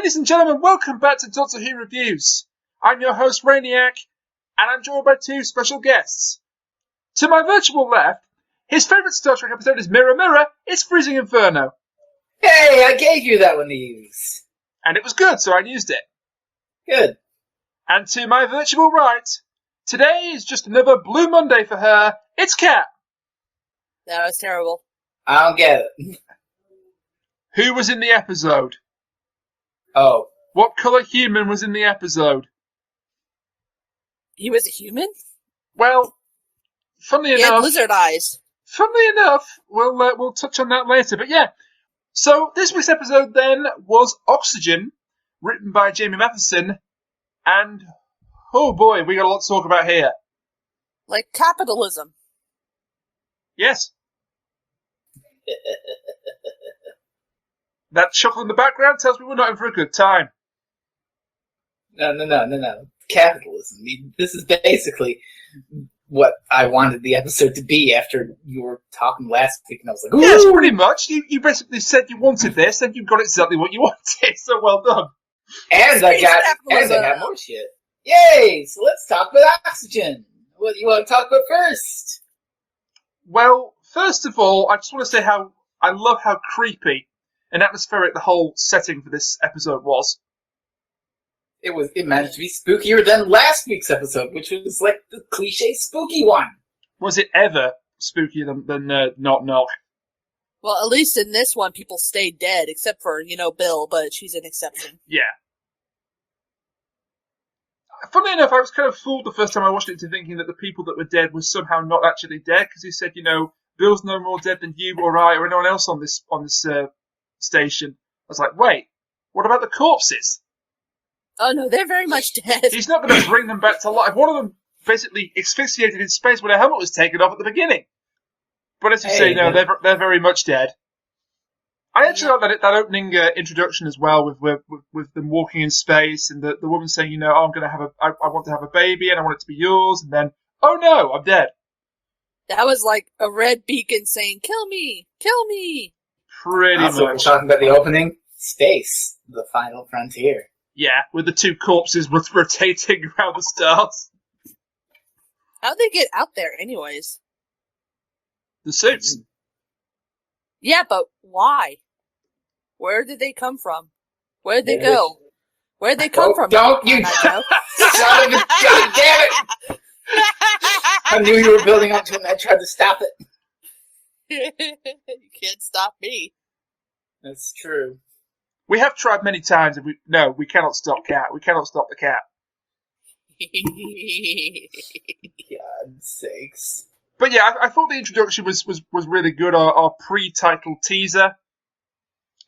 Ladies and gentlemen, welcome back to Doctor Who Reviews. I'm your host, Rainiac, and I'm joined by two special guests. To my virtual left, his favourite Star Trek episode is Mirror Mirror, it's FreezingInferno. Hey, I gave you that one to use. And it was good, so I used it. Good. And to my virtual right, today is just another Blue Monday for her, it's Kat. That was terrible. I don't get it. Who was in the episode? Oh. What colour human was in the episode? He was a human? Well, funnily He had enough... lizard eyes. Funnily enough, we'll touch on that later, but yeah. So, this week's episode then was Oxygen, written by Jamie Mathieson, and, oh boy, we got a lot to talk about here. Like capitalism. Yes. That chuckle in the background tells me we're not in for a good time. No. Capitalism. I mean, this is basically what I wanted the episode to be after you were talking last week, and I was like, ooh! Yes, pretty much. You basically said you wanted this, and you got exactly what you wanted, so well done. And I got more shit. Yay! So let's talk about Oxygen. What do you want to talk about first? Well, first of all, I just want to say how I love how creepy and atmospheric the whole setting for this episode was. It managed to be spookier than last week's episode, which was like the cliche spooky one. Was it ever spookier than Knock Knock? Well, at least in this one, people stayed dead, except for, Bill, but she's an exception. Yeah. Funnily enough, I was kind of fooled the first time I watched it into thinking that the people that were dead were somehow not actually dead, because he said, Bill's no more dead than you or I or anyone else on this station. I was like, wait, what about the corpses? Oh no, they're very much dead. He's not going to bring them back to life. One of them basically asphyxiated in space when her helmet was taken off at the beginning. But as you say, no, they're very much dead. I actually like that opening introduction as well, with them walking in space and the woman saying, I'm going to I want to have a baby and I want it to be yours, and then, oh no, I'm dead. That was like a red beacon saying, kill me, kill me. Pretty much. We're talking about the opening. Space, the final frontier. Yeah, with the two corpses rotating around the stars. How'd they get out there anyways? The suits. Yeah, but why? Where did they come from? Where'd they go? Where'd they come from? Don't you son of a god damn it! I knew you were building up to it and I tried to stop it. You can't stop me. That's true. We have tried many times, and we cannot stop Kat. We cannot stop the cat. God's sakes. But yeah, I thought the introduction was really good. Our pre-title teaser.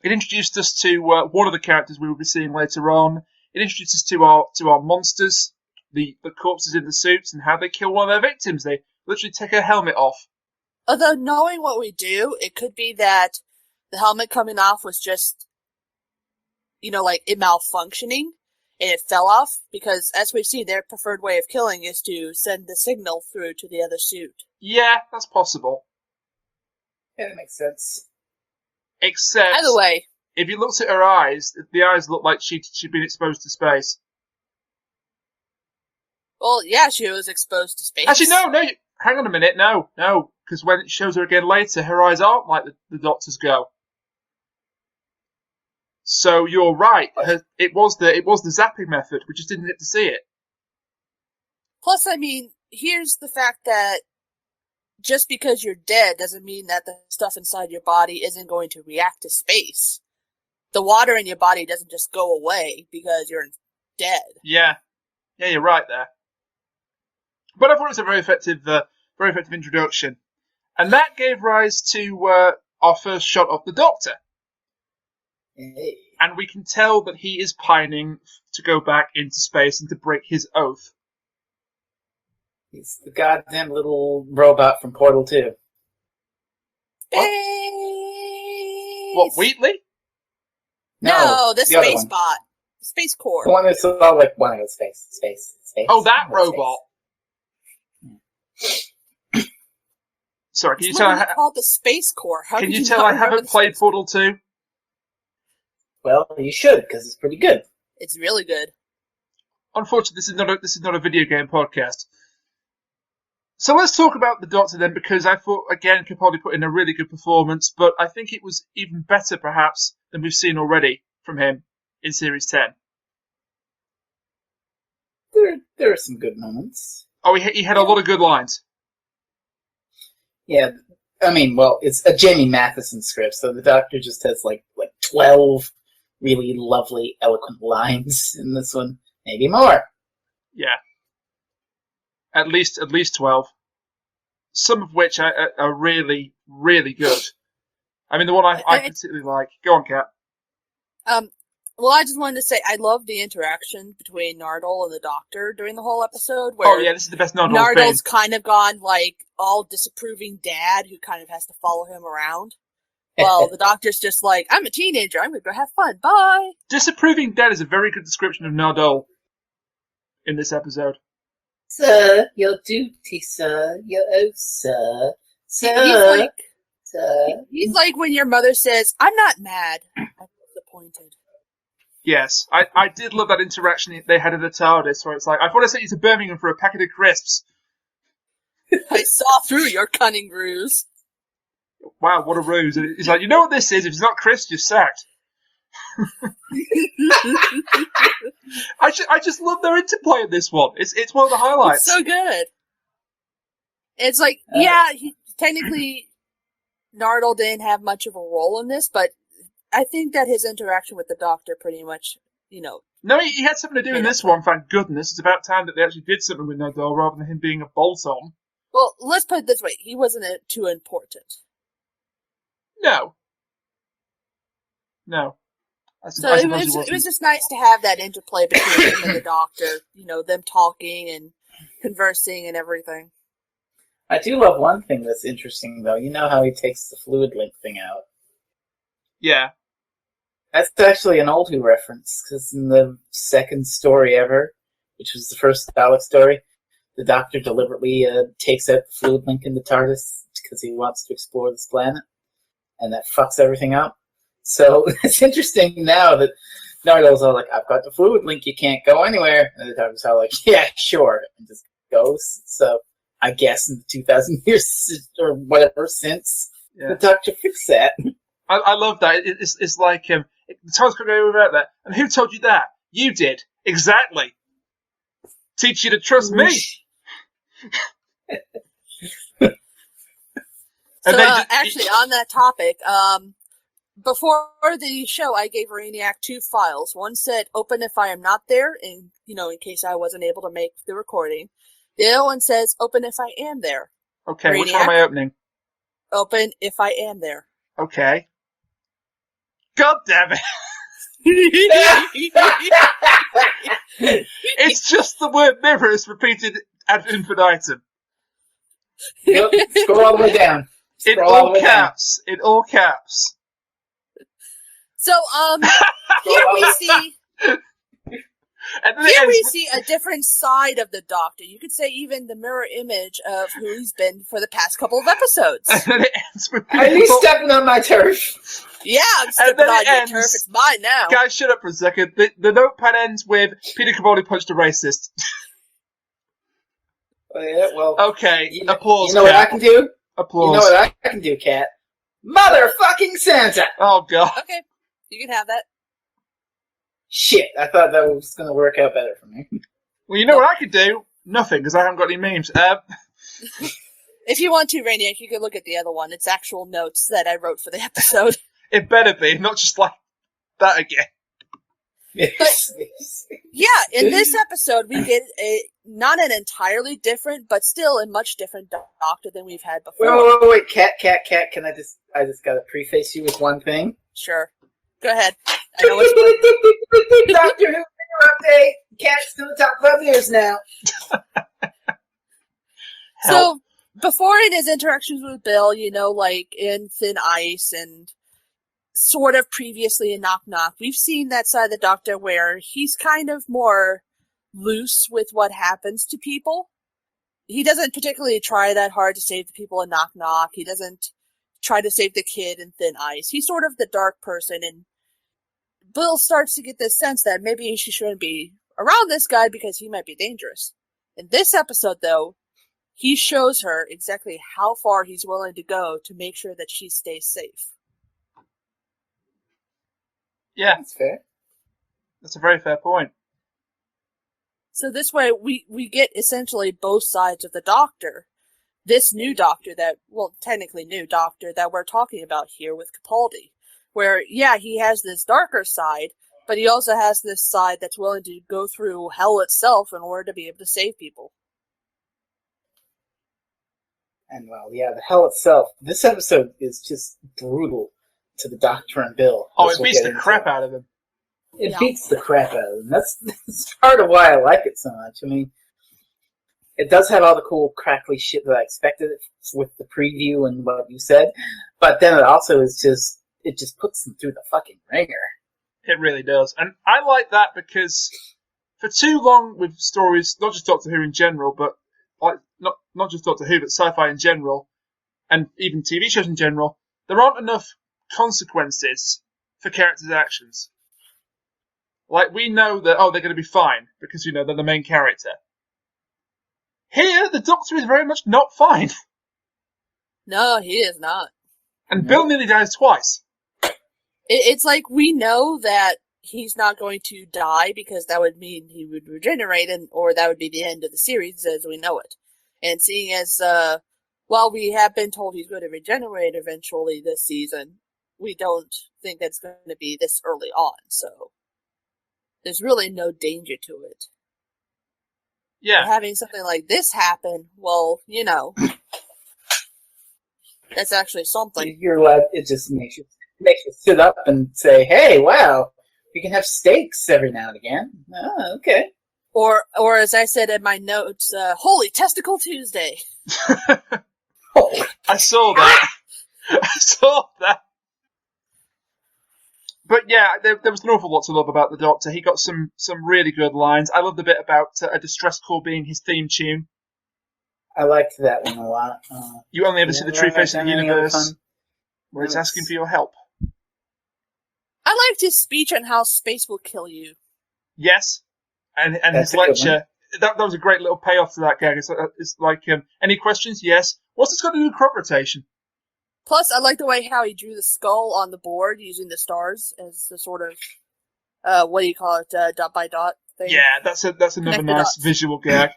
It introduced us to one of the characters we will be seeing later on. It introduced us to our monsters, the corpses in the suits, and how they kill one of their victims. They literally take her helmet off. Although knowing what we do, it could be that the helmet coming off was just, like it malfunctioning, and it fell off, because as we see, their preferred way of killing is to send the signal through to the other suit. Yeah, that's possible. Yeah, that makes sense. Except, either way, if you looked at her eyes, the eyes looked like she'd been exposed to space. Well, yeah, she was exposed to space. Actually, no, hang on a minute, no, because when it shows her again later, her eyes aren't like the Doctor's go. So you're right. It was the zapping method. We just didn't get to see it. Plus, here's the fact that just because you're dead doesn't mean that the stuff inside your body isn't going to react to space. The water in your body doesn't just go away because you're dead. Yeah, you're right there. But I thought it was a very effective introduction, and that gave rise to our first shot of the Doctor. Hey. And we can tell that he is pining to go back into space and to break his oath. He's the goddamn little robot from Portal 2. Space! What, Wheatley? No, the other Space one. Bot. The Space Core. The one that's all like, one of space. Oh, that robot. Sorry, can you tell? Called the Space Core. How Can did you tell I haven't played Portal 2? Well, you should, because it's pretty good. It's really good. Unfortunately, this is not a video game podcast. So let's talk about the Doctor then, because I thought, again, Capaldi put in a really good performance, but I think it was even better, perhaps, than we've seen already from him in Series 10. There are some good moments. Oh, he had a lot of good lines. Yeah, I mean, well, it's a Jamie Mathieson script, so the Doctor just has like 12 really lovely, eloquent lines in this one. Maybe more. Yeah. At least 12. Some of which are really, really good. I mean, the one I particularly like. Go on, Kat. Well, I just wanted to say I love the interaction between Nardole and the Doctor during the whole episode. Where this is the best Nardole Nardole's thing. kind of gone like all disapproving dad who kind of has to follow him around. Well, the Doctor's just like, I'm a teenager. I'm going to go have fun. Bye. Disapproving dad is a very good description of Nardole in this episode. Sir, your duty, sir. Your oath, sir. Sir. He's like when your mother says, I'm not mad. I'm disappointed. Yes, I did love that interaction they had at the TARDIS, where it's like, I thought I sent you to Birmingham for a packet of crisps. I saw through your cunning ruse. Wow, what a ruse. And he's like, you know what this is? If it's not crisps, you're sacked. I just love their interplay in this one. It's one of the highlights. It's so good. It's like, technically, Nardole didn't have much of a role in this, but I think that his interaction with the Doctor pretty much, No, he had something to do in this one, thank goodness. It's about time that they actually did something with Nardole rather than him being a bolt-on. Well, let's put it this way. He wasn't too important. No. So it was just nice to have that interplay between him and the Doctor, them talking and conversing and everything. I do love one thing that's interesting, though. You know how he takes the fluid link thing out? Yeah. That's actually an old Who reference, because in the second story ever, which was the first Dalek story, the Doctor deliberately takes out the fluid link in the TARDIS because he wants to explore this planet, and that fucks everything up. So it's interesting now that Nardole's all like, I've got the fluid link, you can't go anywhere. And the Doctor's all like, yeah, sure, and just goes. So I guess in the 2,000 years or whatever since, the Doctor fixed that. I love that. It's like, the time's going to go without that. And who told you that? You did. Exactly. Teach you to trust me. Actually, on that topic, before the show, I gave Rainiac 2 files. One said, open if I am not there, in case I wasn't able to make the recording. The other one says, open if I am there. Okay, Rainiac, which one am I opening? Open if I am there. Okay. God damn it. It's just the word mirrors repeated ad infinitum. Yep, scroll all the way down. In all caps. In all caps. So, here we see... Here we see a different side of the Doctor. You could say even the mirror image of who he's been for the past couple of episodes. And then it ends with Are you stepping on my turf? Yeah, I'm stepping on your turf. It's mine now. Guys, shut up for a second. The notepad ends with Peter Capaldi punched a racist. Oh, yeah, well... Okay, applause, You know Kat. what I can do? Applause. You know what I can do, Kat? Motherfucking Santa! Oh, God. Okay, you can have that. Shit, I thought that was going to work out better for me. Well, you know what I could do? Nothing, because I haven't got any memes. If you want to, Rainiac, you can look at the other one. It's actual notes that I wrote for the episode. It better be, not just like that again. Yes. Yeah, in this episode, we get not an entirely different, but still a much different Doctor than we've had before. Wait, Kat, can I just gotta preface you with one thing? Sure. Go ahead. I know what's Doctor Who update. Kat's gonna talk about mirrors now. So, before in his interactions with Bill, like in Thin Ice and sort of previously in Knock Knock, we've seen that side of the Doctor where he's kind of more loose with what happens to people. He doesn't particularly try that hard to save the people in Knock Knock. He doesn't try to save the kid in Thin Ice. He's sort of the dark person, and Bill starts to get this sense that maybe she shouldn't be around this guy because he might be dangerous. In this episode, though, he shows her exactly how far he's willing to go to make sure that she stays safe. Yeah. That's fair. That's a very fair point. So this way, we get essentially both sides of the Doctor. This new Doctor technically new Doctor that we're talking about here with Capaldi. Where, yeah, he has this darker side, but he also has this side that's willing to go through hell itself in order to be able to save people. And, well, yeah, the hell itself. This episode is just brutal to the Doctor and Bill. Oh, it beats the crap out of him. It beats the crap out of them. That's part of why I like it so much. I mean, it does have all the cool, crackly shit that I expected with the preview and what you said, but then it also is just, it just puts them through the fucking ringer. It really does. And I like that because for too long with stories, not just Doctor Who in general, but like not just Doctor Who, but sci-fi in general, and even TV shows in general, there aren't enough consequences for characters' actions. Like, we know that, they're going to be fine, because, they're the main character. Here, the Doctor is very much not fine. No, he is not. And Bill nearly dies twice. It's like we know that he's not going to die, because that would mean he would regenerate, or that would be the end of the series as we know it. And seeing as, while we have been told he's going to regenerate eventually this season, we don't think that's going to be this early on, so there's really no danger to it. Yeah. But having something like this happen, well, that's actually something. You're allowed, it just makes you sit up and say, hey, wow, we can have steaks every now and again. Oh, okay. Or as I said in my notes, Holy Testicle Tuesday. I saw that. I saw that. But yeah, there was an awful lot to love about the Doctor. He got some really good lines. I love the bit about a distress call being his theme tune. I liked that one a lot. You only ever see the true face of the universe, where it's asking for your help. I liked his speech on how space will kill you. Yes, and his lecture. That was a great little payoff to that gag. It's like, any questions? Yes. What's this got to do with crop rotation? Plus, I like the way how he drew the skull on the board using the stars as the sort of, what do you call it, dot by dot thing. Yeah, that's another nice visual gag.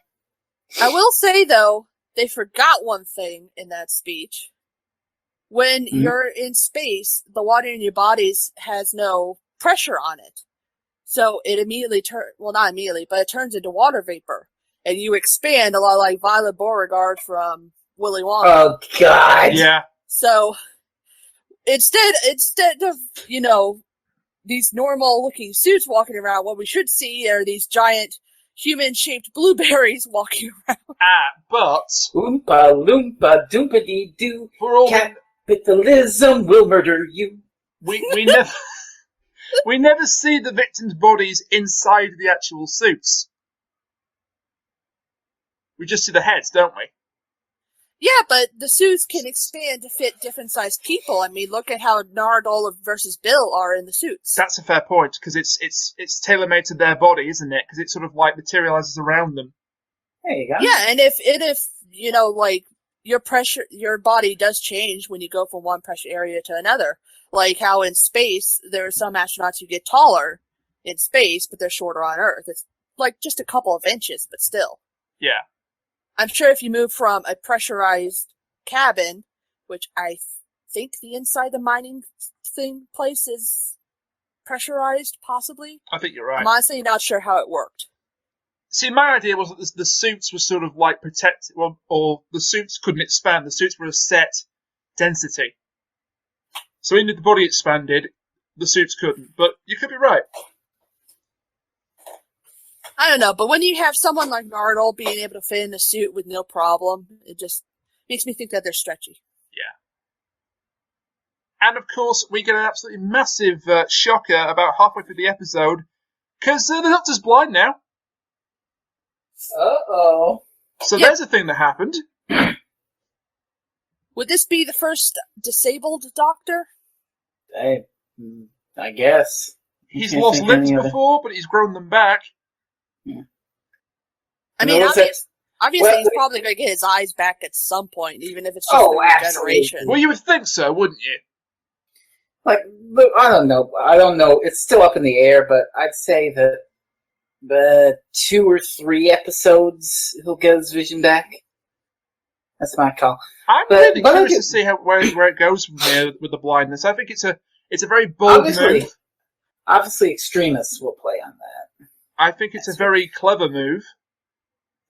I will say, though, they forgot one thing in that speech. When you're in space, the water in your bodies has no pressure on it. So it immediately not immediately, but it turns into water vapor. And you expand a lot like Violet Beauregard from Willy Wonka. Oh, God. Yeah. So instead of, these normal looking suits walking around, what we should see are these giant human shaped blueberries walking around. But Oompa loompa doompa dee doo. for all Capitalism will murder you. we never see the victims' bodies inside the actual suits. We just see the heads, don't we? Yeah, but the suits can expand to fit different sized people. I mean, look at how Nardole versus Bill are in the suits. That's a fair point, because it's tailor made to their body, isn't it? Because it sort of like materializes around them. There you go. Yeah, and if like your body does change when you go from one pressure area to another. Like how in space there are some astronauts who get taller in space, but they're shorter on Earth. It's like just a couple of inches, but still. Yeah. I'm sure if you move from a pressurized cabin, which I think the inside the mining place is pressurized, possibly. I think you're right. I'm honestly not sure how it worked. See, my idea was that the suits were sort of like protected, or the suits couldn't expand. The suits were a set density. So even if the body expanded, the suits couldn't. But you could be right. I don't know, but when you have someone like Nardole being able to fit in the suit with no problem, it just makes me think that they're stretchy. Yeah. And of course, we get an absolutely massive shocker about halfway through the episode, because the Doctor's blind now. Uh-oh. So there's a thing that happened. Would this be the first disabled Doctor? I guess. He's lost limbs before, but he's grown them back. Yeah. I mean, obviously he's probably going to get his eyes back at some point, even if it's just regeneration. Well, you would think so, wouldn't you? Like, I don't know. It's still up in the air, but I'd say that the 2 or 3 episodes he'll get his vision back. That's my call. I'm really curious to see where it goes from here with the blindness. I think it's a very bold move. Obviously, extremists will play on that. I think it's a very clever move.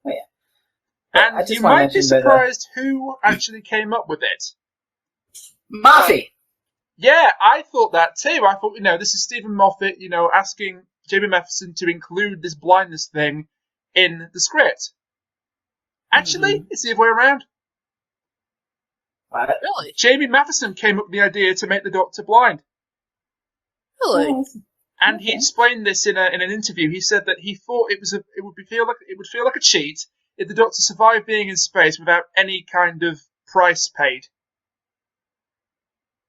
Oh, yeah. And you might be surprised who actually came up with it. Moffat! Yeah, I thought that too. I thought, this is Stephen Moffat, asking Jamie Mathieson to include this blindness thing in the script. Actually, it's the other way around. What? Really? Jamie Mathieson came up with the idea to make the Doctor blind. Really? Oh, And he explained this in an interview. He said that he thought it would feel like a cheat if the Doctor survived being in space without any kind of price paid.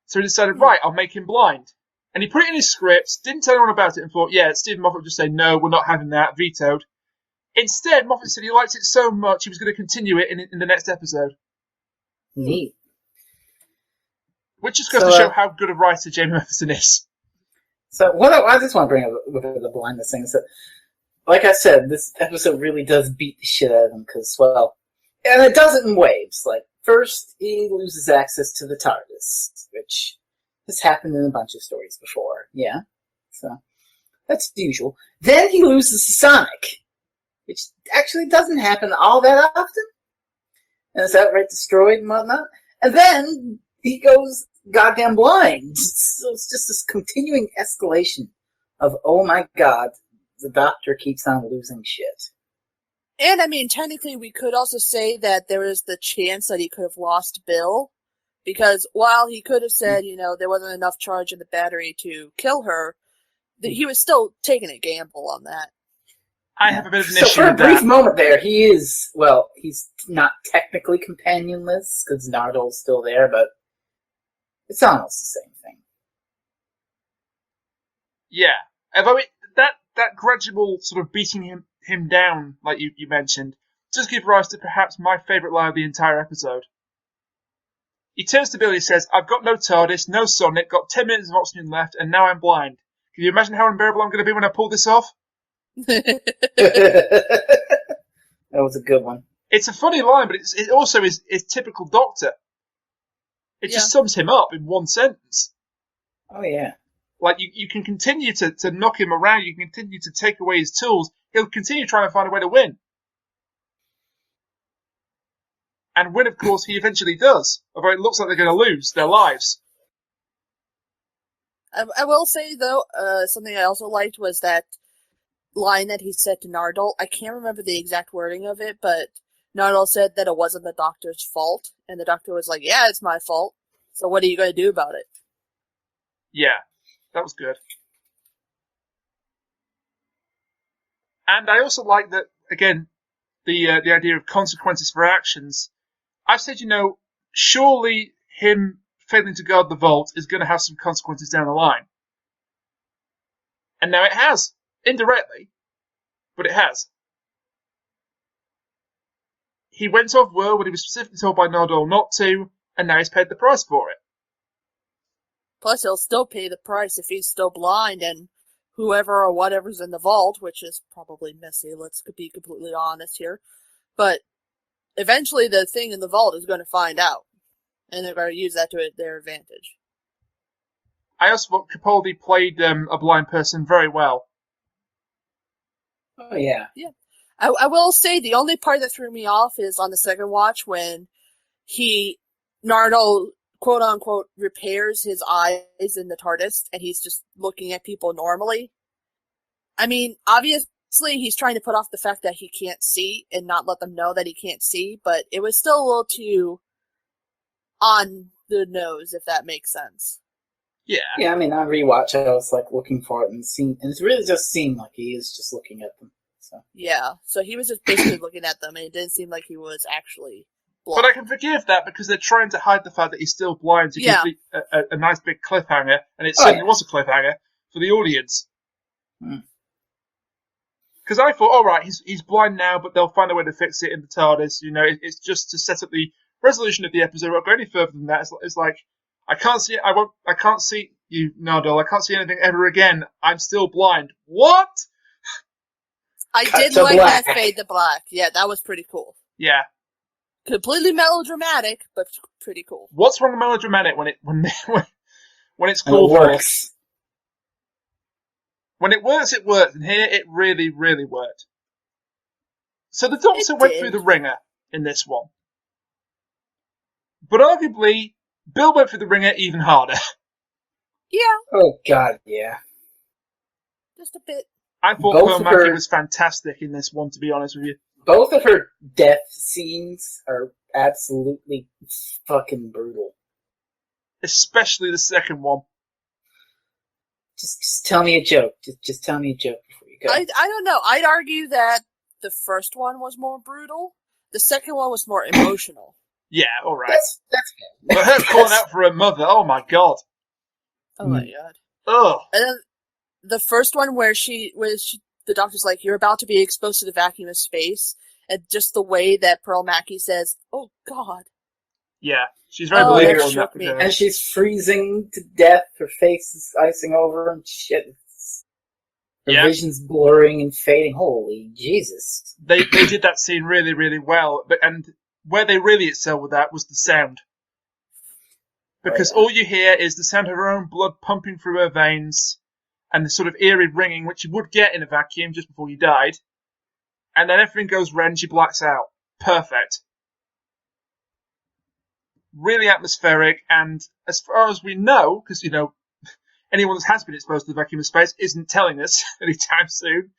So he decided, right, I'll make him blind. And he put it in his script, didn't tell anyone about it, and thought, yeah, Stephen Moffat would just say, no, we're not having that, vetoed. Instead, Moffat said he liked it so much he was going to continue it in the next episode. Neat. Which just goes to show how good a writer Jamie Mathieson is. So what I just want to bring up with the blindness thing is that, like I said, this episode really does beat the shit out of him because, and it does it in waves. Like, first, he loses access to the TARDIS, which has happened in a bunch of stories before. Yeah, so that's usual. Then he loses Sonic, which actually doesn't happen all that often, and it's outright destroyed and whatnot. And then he goes goddamn blind. So it's just this continuing escalation of, oh my god, the Doctor keeps on losing shit. And I mean, technically, we could also say that there is the chance that he could have lost Bill, because while he could have said, there wasn't enough charge in the battery to kill her, he was still taking a gamble on that. I have a bit of an issue with that. So for a brief moment there, he's not technically companionless, because Nardol's still there, but it's almost the same thing. Yeah. Although that gradual sort of beating him down, like you mentioned, does give rise to perhaps my favourite line of the entire episode. He turns to Bill and he says, I've got no TARDIS, no Sonic, got 10 minutes of oxygen left, and now I'm blind. Can you imagine how unbearable I'm going to be when I pull this off? That was a good one. It's a funny line, but it also is typical Doctor. It just sums him up in one sentence. Oh, yeah. Like, you can continue to knock him around, you can continue to take away his tools, he'll continue trying to find a way to win. And win, of course, he eventually does. Although it looks like they're going to lose their lives. I will say, though, something I also liked was that line that he said to Nardole. I can't remember the exact wording of it, but Nardole said that it wasn't the Doctor's fault. And the Doctor was like, yeah, it's my fault. So what are you going to do about it? Yeah, that was good. And I also like that, again, the idea of consequences for actions. I've said, surely him failing to guard the vault is going to have some consequences down the line. And now it has. Indirectly. But it has. He went off-world when he was specifically told by Nardole not to, and now he's paid the price for it. Plus, he'll still pay the price if he's still blind, and whoever or whatever's in the vault, which is probably messy, let's be completely honest here. But eventually the thing in the vault is going to find out, and they're going to use that to their advantage. I also thought Capaldi played a blind person very well. Oh, yeah. Yeah. I will say the only part that threw me off is on the second watch when Nardole, quote unquote, repairs his eyes in the TARDIS and he's just looking at people normally. I mean, obviously he's trying to put off the fact that he can't see and not let them know that he can't see, but it was still a little too on the nose, if that makes sense. Yeah. Yeah, I mean, on rewatch, I was looking for it and it really just seemed like he is just looking at them. So. Yeah, so he was just basically looking at them, and it didn't seem like he was actually blind. But I can forgive that because they're trying to hide the fact that he's still blind to give a nice big cliffhanger, and it certainly was a cliffhanger for the audience. Because I thought, all right, he's blind now, but they'll find a way to fix it in the TARDIS. You know, it's just to set up the resolution of the episode. I won't go any further than that. It's like I can't see. I can't see you, Nardole. I can't see anything ever again. I'm still blind. What? I did like that fade to black. Yeah, that was pretty cool. Yeah. Completely melodramatic, but pretty cool. What's wrong with melodramatic when it's called works? When it works, it works, and here it really, really worked. So the Doctor went through the ringer in this one. But arguably, Bill went through the ringer even harder. Yeah. Oh, God, yeah. Just a bit. I thought Pearl Mackie was fantastic in this one, to be honest with you. Both of her death scenes are absolutely fucking brutal. Especially the second one. Just tell me a joke. Just tell me a joke before you go. I don't know. I'd argue that the first one was more brutal. The second one was more emotional. Yeah, all right. That's good. But her calling out for her mother, oh my god. Oh my god. Ugh. And then the first one where the Doctor's like, you're about to be exposed to the vacuum of space, and just the way that Pearl Mackie says, oh god. Yeah, she's very believable in that. Me. And she's freezing to death, her face is icing over and shit. Her vision's blurring and fading. Holy Jesus. They did that scene really, really well, and where they really excelled with that was the sound. Because all you hear is the sound of her own blood pumping through her veins, and the sort of eerie ringing, which you would get in a vacuum just before you died. And then everything goes red and she blacks out. Perfect. Really atmospheric, and as far as we know, because, you know, anyone that has been exposed to the vacuum of space isn't telling us anytime soon,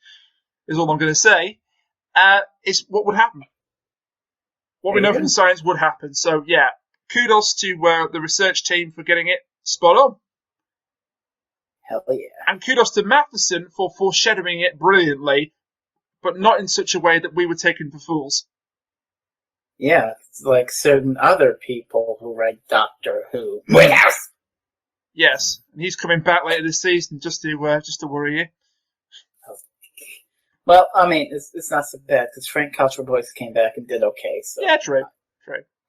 is all I'm going to say, is what would happen. What we know from science would happen. So, yeah, kudos to the research team for getting it spot on. Hell yeah. And kudos to Mathieson for foreshadowing it brilliantly, but not in such a way that we were taken for fools. Yeah, it's like certain other people who write Doctor Who. Yes, and he's coming back later this season just to worry you. Well, I mean, it's not so bad because Frank Culture Boys came back and did okay. So yeah, true.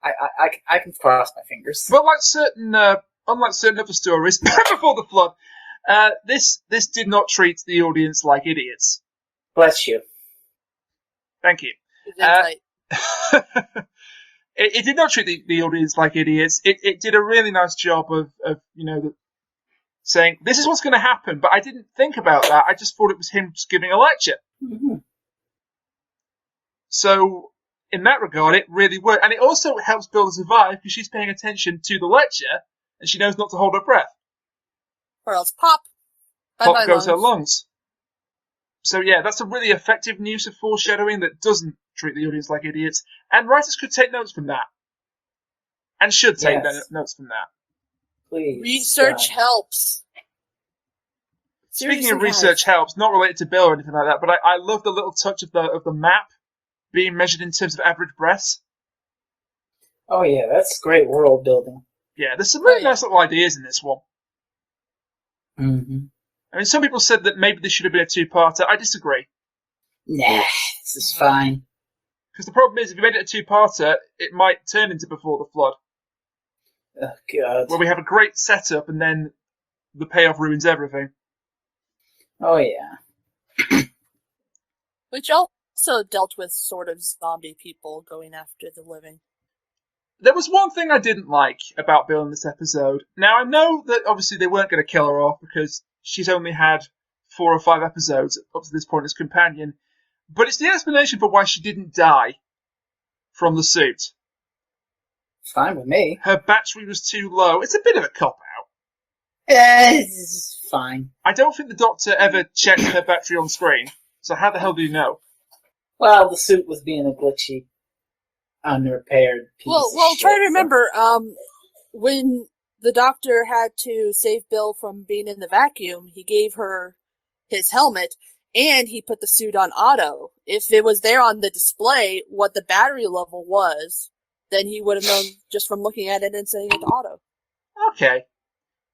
I can cross my fingers. But unlike certain other stories before the flood, this did not treat the audience like idiots. Bless you. Thank you. It did not treat the audience like idiots. It did a really nice job of saying, this is what's going to happen, but I didn't think about that. I just thought it was him just giving a lecture. Mm-hmm. So, in that regard, it really worked. And it also helps Bill survive because she's paying attention to the lecture and she knows not to hold her breath. Or else pop. Pop goes her lungs. So yeah, that's a really effective use of foreshadowing that doesn't treat the audience like idiots. And writers could take notes from that. And should take notes from that. Please. Research helps. Speaking of research helps, not related to Bill or anything like that, but I love the little touch of the map being measured in terms of average breaths. Oh yeah, that's great world building. Yeah, there's some really nice little ideas in this one. Mm-hmm. I mean, some people said that maybe this should have been a two-parter. I disagree. Nah, this is fine. Because the problem is, if you made it a two-parter, it might turn into Before the Flood. Oh, God. Where we have a great setup, and then the payoff ruins everything. Oh, yeah. Which also dealt with sort of zombie people going after the living. There was one thing I didn't like about Bill in this episode. Now, I know that obviously they weren't going to kill her off because she's only had 4 or 5 episodes up to this point as companion, but it's the explanation for why she didn't die from the suit. It's fine with me. Her battery was too low. It's a bit of a cop-out. It's fine. I don't think the Doctor ever checked her battery on screen, so how the hell do you know? Well, the suit was being a glitchy, unrepaired piece of shit, try to remember, when the Doctor had to save Bill from being in the vacuum, he gave her his helmet, and he put the suit on auto. If it was there on the display what the battery level was, then he would have known just from looking at it and setting it to auto. Okay.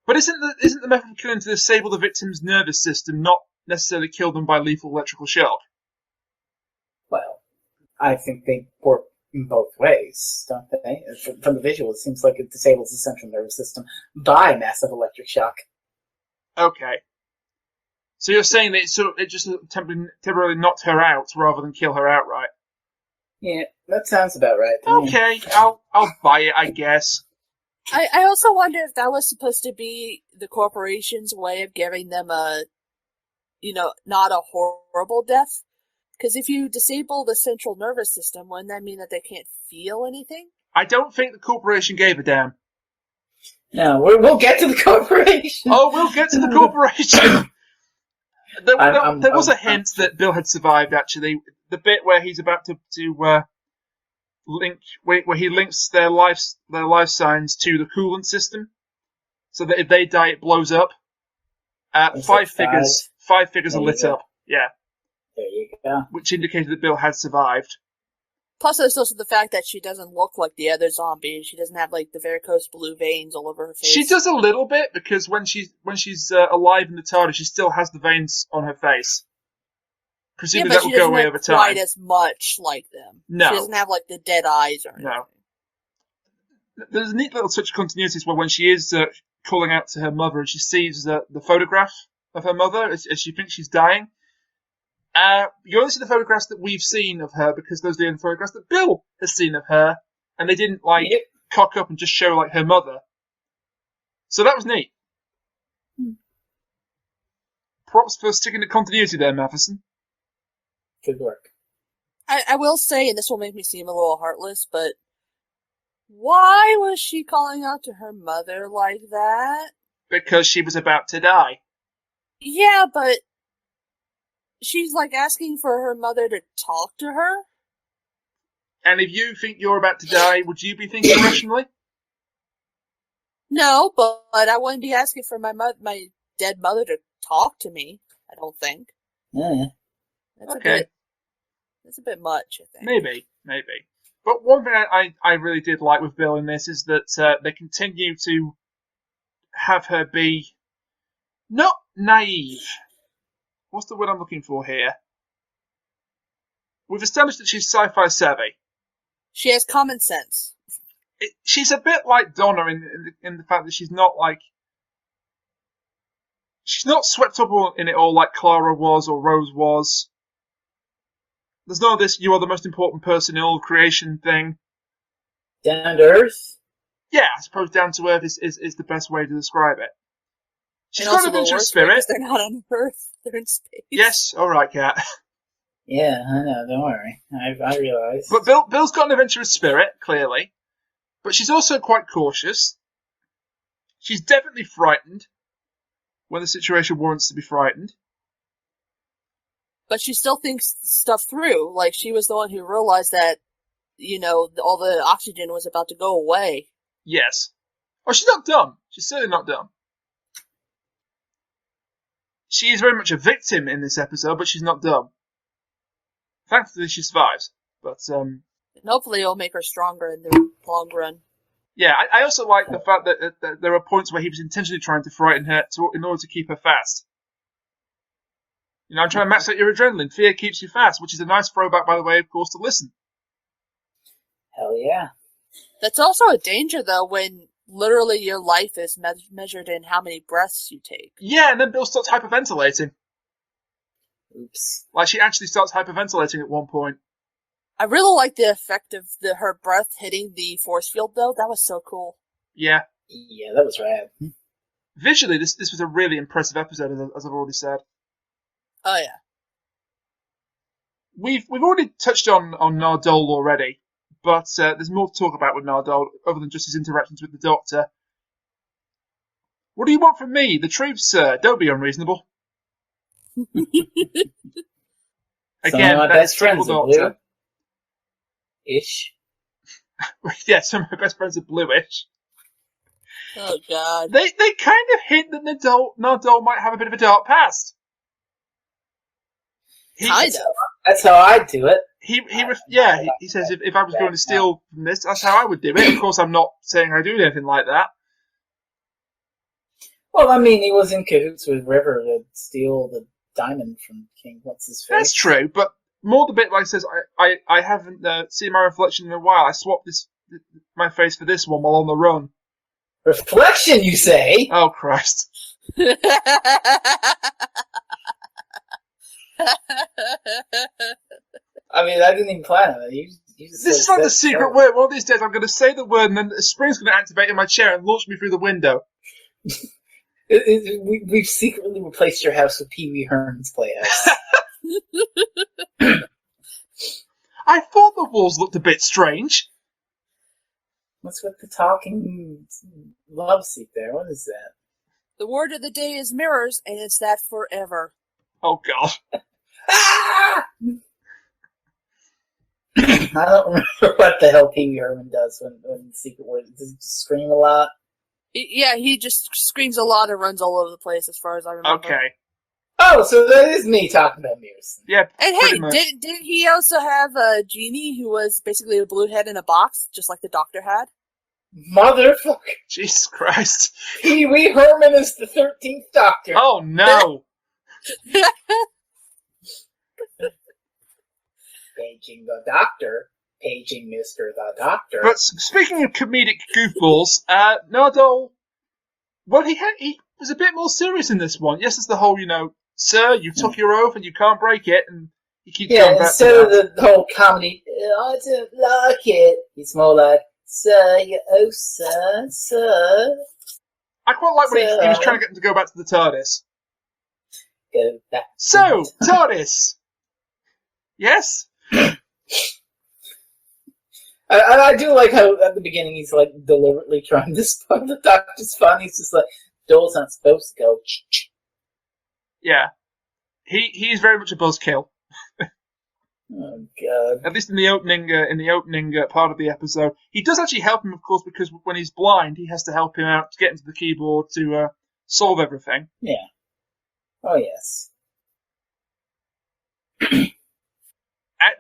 But isn't the method of killing to disable the victim's nervous system not necessarily kill them by lethal electrical shock. Well, I think they work in both ways, don't they? From the visual, it seems like it disables the central nervous system by massive electric shock. Okay. So you're saying that it just temporarily knocked her out rather than kill her outright? Yeah, that sounds about right to me. Okay, I'll buy it, I guess. I also wonder if that was supposed to be the corporation's way of giving them a, not a horrible death. Because if you disable the central nervous system, wouldn't that mean that they can't feel anything? I don't think the corporation gave a damn. No, we'll get to the corporation. Oh, we'll get to the corporation. There was a hint that Bill had survived. Actually, the bit where he's about to link, where he links their life signs to the coolant system, so that if they die, it blows up. Five figures are lit up. Yeah. There you go. Which indicated that Bill had survived. Plus, there's also the fact that she doesn't look like the other zombies. She doesn't have, like, the varicose blue veins all over her face. She does a little bit, because when she's alive in the TARDIS, she still has the veins on her face. Presumably that will go away over time. Quite as much like them. No. She doesn't have, like, the dead eyes or anything. No. There's a neat little touch of continuity where when she is calling out to her mother and she sees the photograph of her mother as she thinks she's dying. You only see the photographs that we've seen of her because those are the only photographs that Bill has seen of her, and they didn't cock up and just show like her mother. So that was neat. Props for sticking to continuity there, Mathieson. Good work. I will say, and this will make me seem a little heartless, but why was she calling out to her mother like that? Because she was about to die. Yeah, but she's like asking for her mother to talk to her? And if you think you're about to die, would you be thinking rationally? No, but I wouldn't be asking for my dead mother to talk to me, I don't think. Yeah. That's a bit much, I think. Maybe. But one thing I really did like with Bill in this is that they continue to have her be not naive. What's the word I'm looking for here? We've established that she's sci-fi savvy. She has common sense. She's a bit like Donna in the fact that she's not swept up in it all like Clara was or Rose was. There's none of this, you are the most important person in all creation thing. Down to earth? Yeah, I suppose down to earth is the best way to describe it. She's got an adventurous spirit. They're not on Earth, they're in space. Yes, alright, Kat. Yeah, I know, don't worry. I realise. But Bill's got an adventurous spirit, clearly. But she's also quite cautious. She's definitely frightened when the situation warrants to be frightened. But she still thinks stuff through. Like, she was the one who realized that, all the oxygen was about to go away. Yes. Oh, she's not dumb. She's certainly not dumb. She is very much a victim in this episode, but she's not dumb. Thankfully, she survives. But and hopefully it'll make her stronger in the long run. Yeah, I also like the fact that there are points where he was intentionally trying to frighten her in order to keep her fast. I'm trying to max out your adrenaline. Fear keeps you fast, which is a nice throwback, by the way, of course, to Listen. Hell yeah. That's also a danger, though, when literally your life is measured in how many breaths you take. Yeah, and then Bill starts hyperventilating. Oops. Like, she actually starts hyperventilating at one point. I really like the effect of her breath hitting the force field, though. That was so cool. Yeah. Yeah, that was rad. Visually, this was a really impressive episode, as I've already said. Oh, yeah. We've already touched on Nardole already, but there's more to talk about with Nardole, other than just his interactions with the Doctor. What do you want from me? The truth, sir. Don't be unreasonable. Again, my best friends are Doctor. Blue-ish. Yeah, some of my best friends are bluish. Oh, God. They kind of hint that Nardole might have a bit of a dark past. Kind of. That's how I'd do it. He says if I was going to steal from this, that's how I would do it. Of course, I'm not saying I do anything like that. Well, I mean, he was in cahoots with River to steal the diamond from King What's-His-Face. That's true, but more the bit like says, I haven't seen my reflection in a while. I swapped my face for this one while on the run. Reflection, you say? Oh, Christ. I mean, I didn't even plan on it. This is like the secret word. One of these days I'm going to say the word and then a spring's going to activate in my chair and launch me through the window. We've secretly replaced your house with Pee Wee Herman's Playhouse. I thought the walls looked a bit strange. What's with the talking love seat there? What is that? The word of the day is mirrors, and it's that forever. Oh, God. Ah! I don't remember what the hell Pee Wee Herman does when the secret word. Does he scream a lot? Yeah, he just screams a lot and runs all over the place, as far as I remember. Okay. Oh, so that is me talking about mirrors. Yeah. And hey, didn't he also have a genie who was basically a blue head in a box, just like the Doctor had? Motherfucker. Jesus Christ. Pee Wee Herman is the 13th Doctor. Oh, no. Paging the Doctor. Paging Mr. the Doctor. But speaking of comedic goofballs, Nardole, well, he was a bit more serious in this one. Yes, it's the whole, sir, you took your oath and you can't break it, and he keeps going back instead to of the whole comedy, I don't like it, it's more like, sir, your oath, sir. I quite like when he was trying to get him to go back to the TARDIS. Go back. So, TARDIS! Yes? I do like how at the beginning he's like deliberately trying to spoil the Doctor's fun. He's just like, Dole's not supposed to go. Yeah. He's very much a buzzkill. Oh God! At least in the opening part of the episode, he does actually help him, of course, because when he's blind, he has to help him out to get into the keyboard to solve everything. Yeah. Oh yes.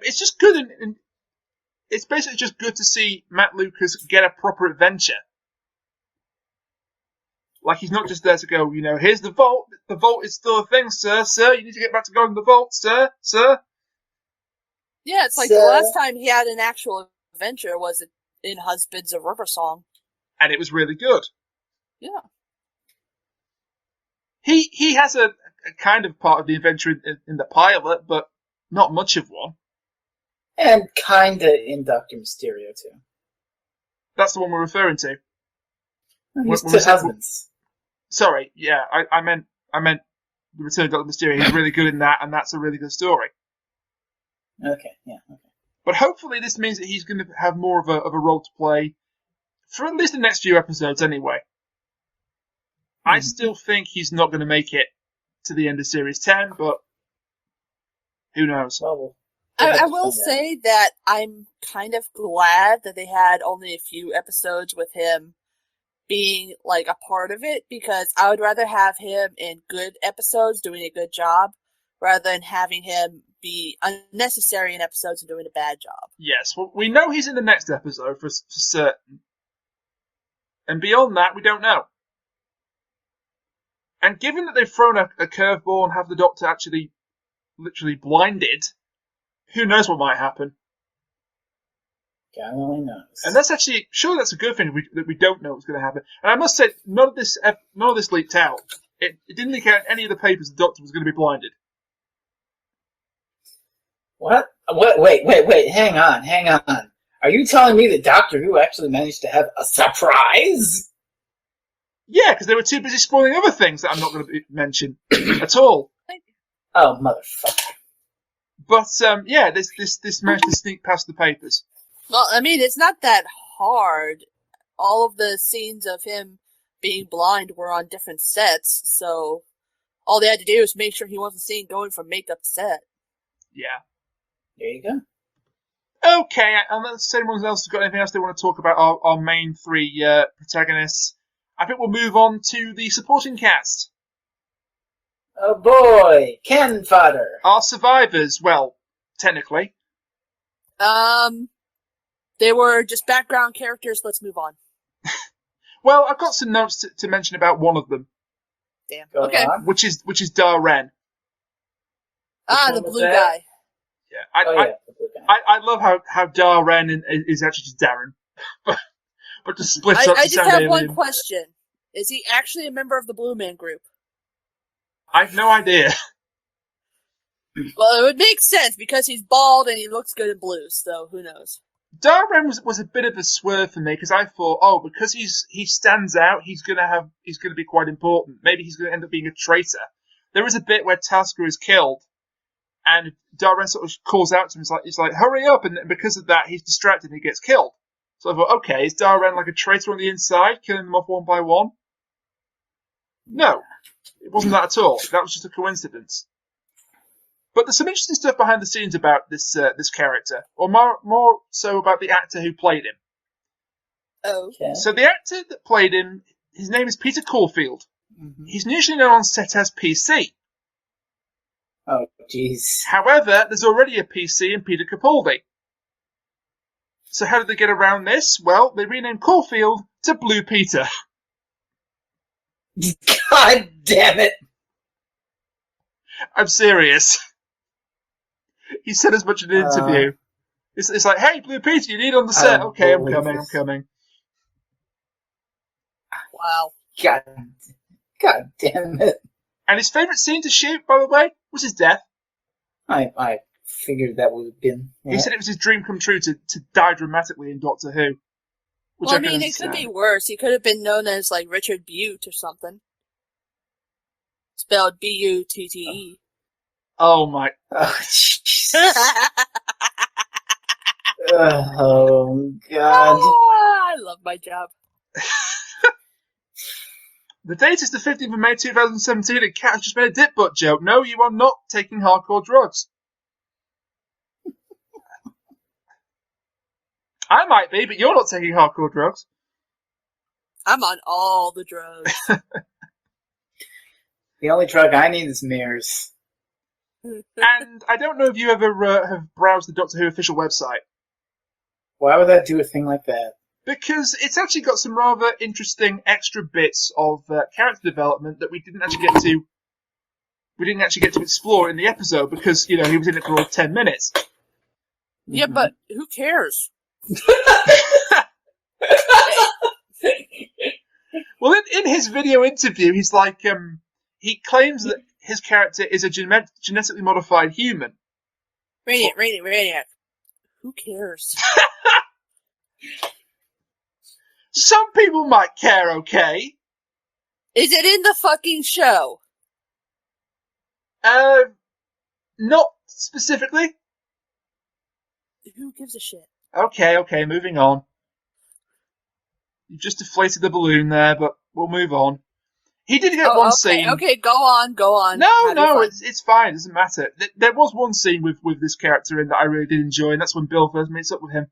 It's just good, and it's basically just good to see Matt Lucas get a proper adventure. Like, he's not just there to go, here's the vault. The vault is still a thing, sir. Sir, you need to get back to going to the vault, sir. Yeah, it's like the last time he had an actual adventure was in Husbands of River Song. And it was really good. Yeah. He has a kind of part of the adventure in the pilot, but not much of one. And kinda in Doctor Mysterio too. That's the one we're referring to. He's two husbands. Sorry, yeah, I meant the Return of Doctor Mysterio. He's really good in that, and that's a really good story. Okay, yeah, okay. But hopefully this means that he's going to have more of a role to play for at least the next few episodes anyway. Mm-hmm. I still think he's not going to make it to the end of Series 10, but who knows? Well, I will say that I'm kind of glad that they had only a few episodes with him being like a part of it, because I would rather have him in good episodes doing a good job rather than having him be unnecessary in episodes and doing a bad job. Yes, well, we know he's in the next episode for certain. And beyond that, we don't know. And given that they've thrown a curveball and have the Doctor actually literally blinded, who knows what might happen? God only knows. And that's actually, surely that's a good thing that we don't know what's going to happen. And I must say, none of this leaked out. It didn't leak out in any of the papers the Doctor was going to be blinded. What? Wait, hang on. Are you telling me that Doctor Who actually managed to have a surprise? Yeah, because they were too busy spoiling other things that I'm not going to mention at all. Oh, motherfucker. But, yeah, this managed to sneak past the papers. Well, I mean, it's not that hard. All of the scenes of him being blind were on different sets, so all they had to do was make sure he wasn't seen going from makeup to set. Yeah. There you go. Okay, unless anyone else has got anything else they want to talk about our main three protagonists, I think we'll move on to the supporting cast. Oh boy, cannon fodder. Our survivors, well, technically. They were just background characters. Let's move on. Well, I've got some notes to mention about one of them. Damn. Go Okay. on. Which is Dar-Ren. The blue guy. Yeah, the blue guy. I love how Darren is actually just Darren, but just splits up. I to just sound have alien. one question: is he actually a member of the Blue Man Group? I have no idea. Well, it would make sense because he's bald and he looks good in blue. So who knows? Darren was a bit of a swerve for me because I thought, because he stands out, he's gonna be quite important. Maybe he's gonna end up being a traitor. There is a bit where Tasker is killed, and Darren sort of calls out to him. He's like, hurry up! And because of that, he's distracted and he gets killed. So I thought, okay, is Darren like a traitor on the inside, killing them off one by one? No, it wasn't that at all. That was just a coincidence. But there's some interesting stuff behind the scenes about this character, or more so about the actor who played him. Okay. So the actor that played him, his name is Peter Caulfield. Mm-hmm. He's usually known on set as PC. Oh, jeez. However, there's already a PC in Peter Capaldi. So how did they get around this? Well, they renamed Caulfield to Blue Peter. God damn it! I'm serious. He said as much in an interview. It's like, hey, Blue Peter, you need on the set. Okay, I'm coming. Wow. God damn it. And his favourite scene to shoot, by the way, was his death. I figured that would have been... Yeah. He said it was his dream come true to die dramatically in Doctor Who. Well, I mean, it could be worse. He could have been known as, like, Richard Butte or something. Spelled B-U-T-T-E. Oh, my... Oh, jeez. Oh, God. Oh, I love my job. The date is the 15th of May 2017 and Kat has just made a dip butt joke. No, you are not taking hardcore drugs. I might be, but you're not taking hardcore drugs. I'm on all the drugs. The only drug I need is mirrors. And I don't know if you ever have browsed the Doctor Who official website. Why would that do a thing like that? Because it's actually got some rather interesting extra bits of character development that we didn't actually get to. We didn't actually get to explore in the episode because he was in it for all 10 minutes. Yeah, but who cares? Well, in his video interview, he's like, he claims that his character is a genetically modified human. Radiac. Who cares? Some people might care, okay? Is it in the fucking show? Not specifically. Who gives a shit? Okay, moving on. You just deflated the balloon there, but we'll move on. He did get one scene. Okay, go on. No, it's fine. It doesn't matter. There was one scene with this character in that I really did enjoy, and that's when Bill first meets up with him.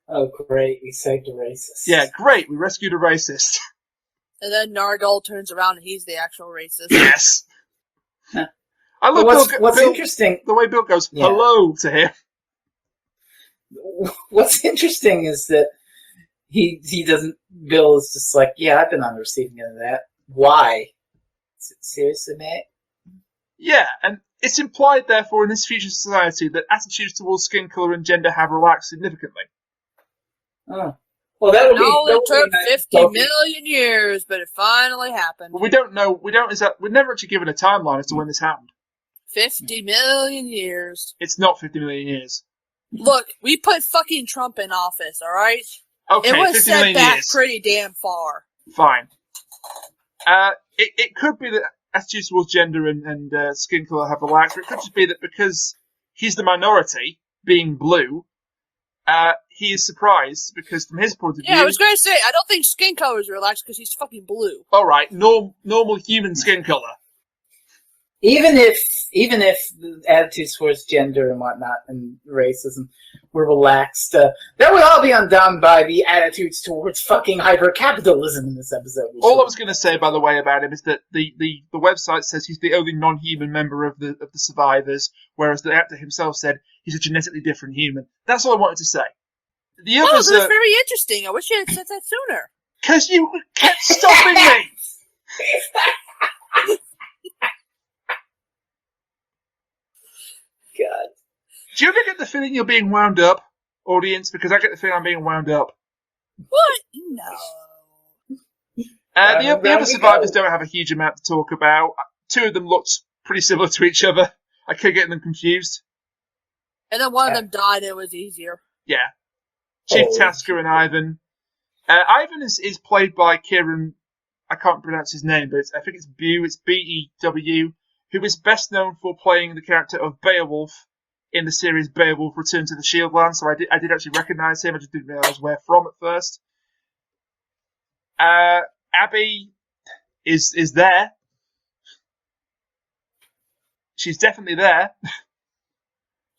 Oh, great. We saved a racist. Yeah, great. We rescued a racist. And then Nargol turns around and he's the actual racist. Yes. I love what's interesting... The way Bill goes, hello, to him. What's interesting is that he doesn't... Bill is just like, yeah, I've been on the receiving end of that. Why? Seriously, mate? Yeah, and it's implied, therefore, in this future society that attitudes towards skin colour and gender have relaxed significantly. Oh. Well, that would it took 50 million years, but it finally happened. Well, we don't know. We're never actually given a timeline as to when this happened. 50 million years. It's not 50 million years. Look, we put fucking Trump in office, alright? Okay, it was 50 set million back years. pretty damn far. Fine. It could be that attitudes towards gender and skin colour have relaxed, or it could just be that because he's the minority, being blue, he is surprised because from his point of view... Yeah, I was going to say, I don't think skin color is relaxed because he's fucking blue. Alright, normal human skin colour. Even if the attitudes towards gender and whatnot and racism were relaxed, that would all be undone by the attitudes towards fucking hyper-capitalism in this episode. All I was going to say, by the way, about him is that the website says he's the only non-human member of the survivors, whereas the actor himself said he's a genetically different human. That's all I wanted to say. The others, that's very interesting. I wish you had said that sooner. Because you kept stopping me! God. Do you ever get the feeling you're being wound up, audience? Because I get the feeling I'm being wound up. What? No. The other survivors don't have a huge amount to talk about. Two of them looked pretty similar to each other. I kept getting them confused. And then one of them died, and it was easier. Yeah. Chief Tasker and Ivan. Ivan is played by Kieran, I can't pronounce his name, but I think it's Bew, it's B-E-W, who is best known for playing the character of Beowulf in the series Beowulf Return to the Shieldland, so I did actually recognise him, I just didn't realise where from at first. Abby is there. She's definitely there.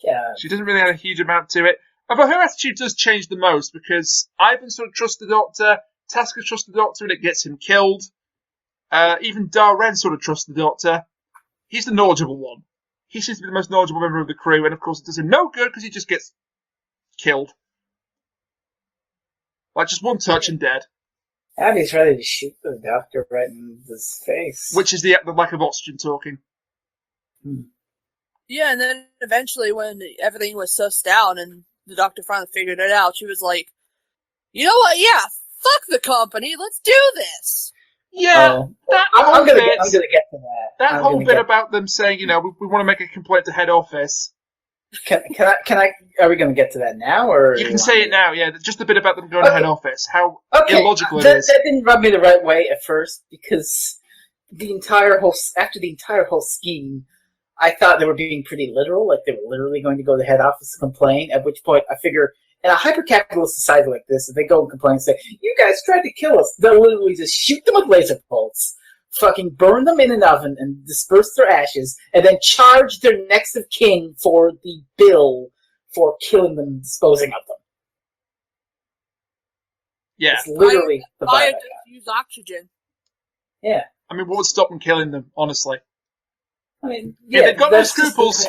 Yeah. She doesn't really have a huge amount to it. Although her attitude does change the most, because Ivan sort of trusts the Doctor, Tasker trusts the Doctor and it gets him killed. Even Darren sort of trusts the Doctor. He's the knowledgeable one. He seems to be the most knowledgeable member of the crew, and of course it does him no good because he just gets killed. Like just one touch and dead. Abby's ready to shoot the Doctor right in his face. Which is the lack of oxygen talking. Yeah, and then eventually when everything was sussed out and the Doctor finally figured it out, she was like, you know what, yeah, fuck the company, let's do this! Yeah, I'm gonna get to that. That whole bit about them saying, we want to make a complaint to head office. Can I? Are we going to get to that now, or you can say it now? Yeah, just a bit about them going to head office. How illogical it is. That didn't rub me the right way at first because after the entire whole scheme, I thought they were being pretty literal, like they were literally going to go to the head office to complain. At which point, I figure in a hyper-capitalist society like this, if they go and complain and say, "You guys tried to kill us," they'll literally just shoot them with laser bolts, fucking burn them in an oven and disperse their ashes, and then charge their next of kin for the bill for killing them and disposing of them. Yeah. It's literally the vibe. Use oxygen. Yeah. I mean, what would stop them killing them, honestly? I mean, yeah, they've got no scruples.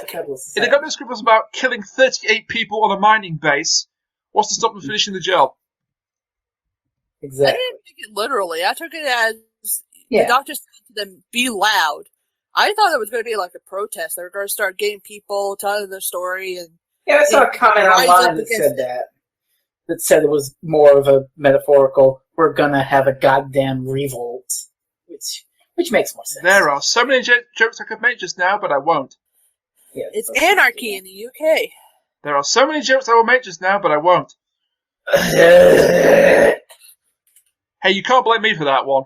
They've got no scruples about killing 38 people on a mining base. What's to stop them finishing the job? Exactly. I didn't take it literally. I took it as the Doctor said to them, be loud. I thought it was going to be like a protest. They were going to start getting people telling their story. And I saw a comment online that said that. That said it was more of a metaphorical, we're going to have a goddamn revolt. Which makes more sense. There are so many jokes I could make just now, but I won't. Yeah, it's anarchy in the UK. There are so many jokes I will make just now, but I won't. Hey, you can't blame me for that one.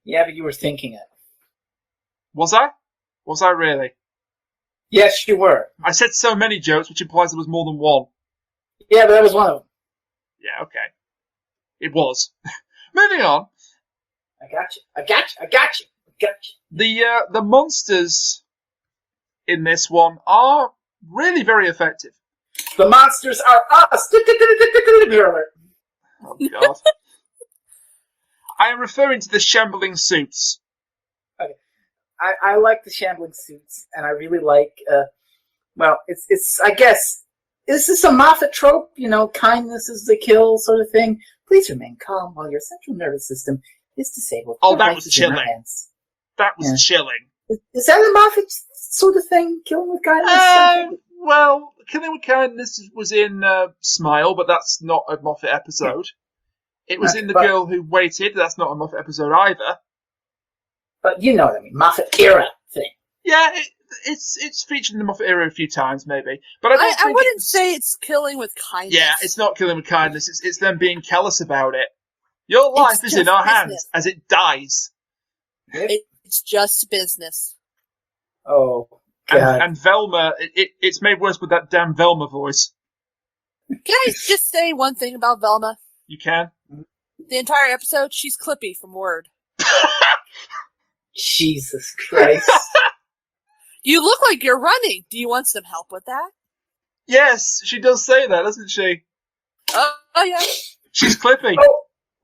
Yeah, but you were thinking it. Was I? Was I really? Yes, you were. I said so many jokes, which implies there was more than one. Yeah, but that was one of them. Yeah, okay. It was. Moving on. I got you. The monsters in this one are really very effective. The monsters are us! Oh, God. I am referring to the shambling suits. Okay. I like the shambling suits, and I really like, it's I guess, is this a Moffat trope? Kindness is the kill sort of thing? Please remain calm while your central nervous system is disabled. Oh, that was chilling. That was chilling. Is that a Moffat sort of thing? Killing with kindness? Well, Killing with Kindness was in Smile, but that's not a Moffat episode. It was in The Girl Who Waited. That's not a Moffat episode either. But you know what I mean, Moffat era thing. Yeah, it's featured in the Moffat era a few times, maybe. But I wouldn't say it's Killing with Kindness. Yeah, it's not Killing with Kindness. It's them being callous about it. Your life is in our hands as it dies. It's just business. Oh, God. And Velma, it's made worse with that damn Velma voice. Can I just say one thing about Velma? You can. The entire episode, she's Clippy from Word. Jesus Christ. You look like you're running. Do you want some help with that? Yes, she does say that, doesn't she? Oh yeah. She's Clippy.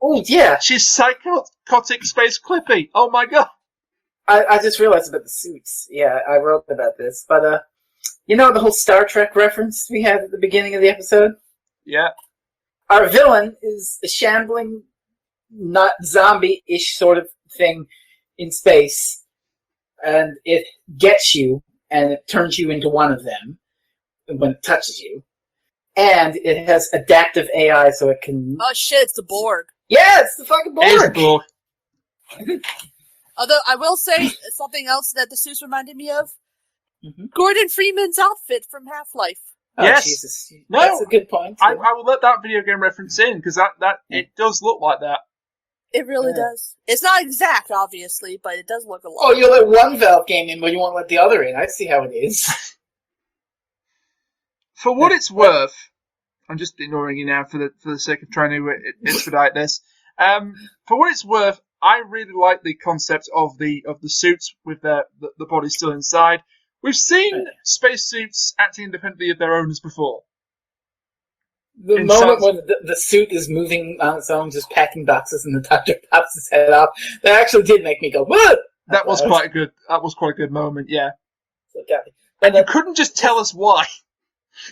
Oh, yeah. She's psychotic space Clippy. Oh, my God. I just realized about the suits. Yeah, I wrote about this. But, the whole Star Trek reference we had at the beginning of the episode? Yeah. Our villain is a shambling, not zombie-ish sort of thing in space. And it gets you. and it turns you into one of them when it touches you. And it has adaptive AI, so it can... Oh shit, it's the Borg. Yeah, it's the fucking Borg! It is the Borg. Although, I will say something else that the suits reminded me of. Mm-hmm. Gordon Freeman's outfit from Half-Life. Oh, Yes. Jesus. No, that's a good point. I will let that video game reference in, because it does look like that. It really does. It's not exact, obviously, but it does look a lot. Oh, you let one Valve game in, but you won't let the other in. I see how it is. For what it's worth, I'm just ignoring you now for the sake of trying to expedite this. For what it's worth, I really like the concept of the suits with the body still inside. We've seen spacesuits acting independently of their owners before. The moment when the suit is moving on its own, just packing boxes, and the doctor pops his head off, that actually did make me go, "What?" That was quite a good moment, yeah. So, okay. And you couldn't just tell us why.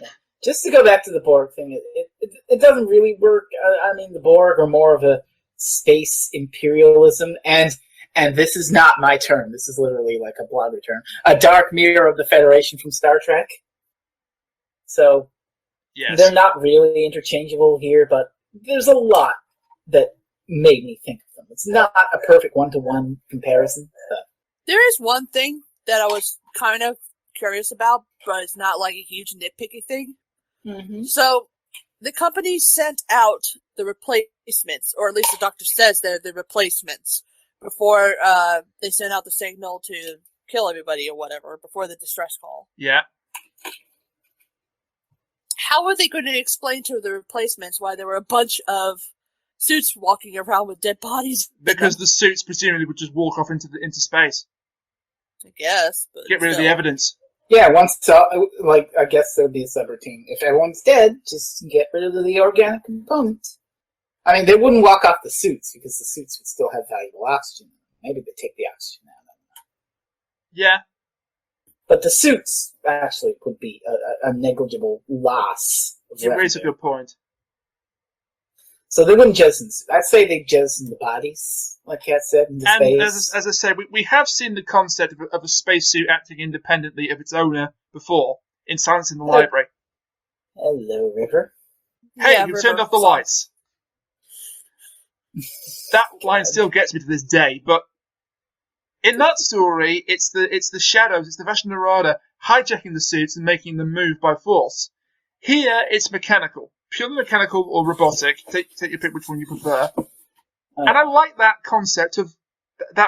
Yeah. Just to go back to the Borg thing, it doesn't really work. I mean, the Borg are more of a space imperialism, and this is not my term. This is literally like a blogger term. A dark mirror of the Federation from Star Trek. So, yes. They're not really interchangeable here, but there's a lot that made me think of them. It's not a perfect one-to-one comparison. But. There is one thing that I was kind of curious about, but it's not like a huge nitpicky thing. Mm-hmm. So, the company sent out the replacements, or at least the doctor says they're the replacements, before they sent out the signal to kill everybody or whatever, before the distress call. Yeah. How are they going to explain to the replacements why there were a bunch of suits walking around with dead bodies? Because the suits presumably would just walk off into space. I guess. But get rid of the evidence. Yeah, I guess there'd be a subroutine. If everyone's dead, just get rid of the organic component. I mean, they wouldn't walk off the suits, because the suits would still have valuable oxygen. Maybe they take the oxygen out. Yeah. But the suits actually would be a negligible loss. You raise a good point. So they wouldn't jettison. I'd say they jettison the bodies, like Kat said, into space. And as I said, we have seen the concept of a spacesuit acting independently of its owner before in Silence in the Library. Hello, River. Hey, yeah, you've turned off the lights. That line still gets me to this day, but in that story, it's the shadows, it's the Vashta Nerada hijacking the suits and making them move by force. Here, it's mechanical. Purely mechanical or robotic. Take your pick which one you prefer. And I like that concept of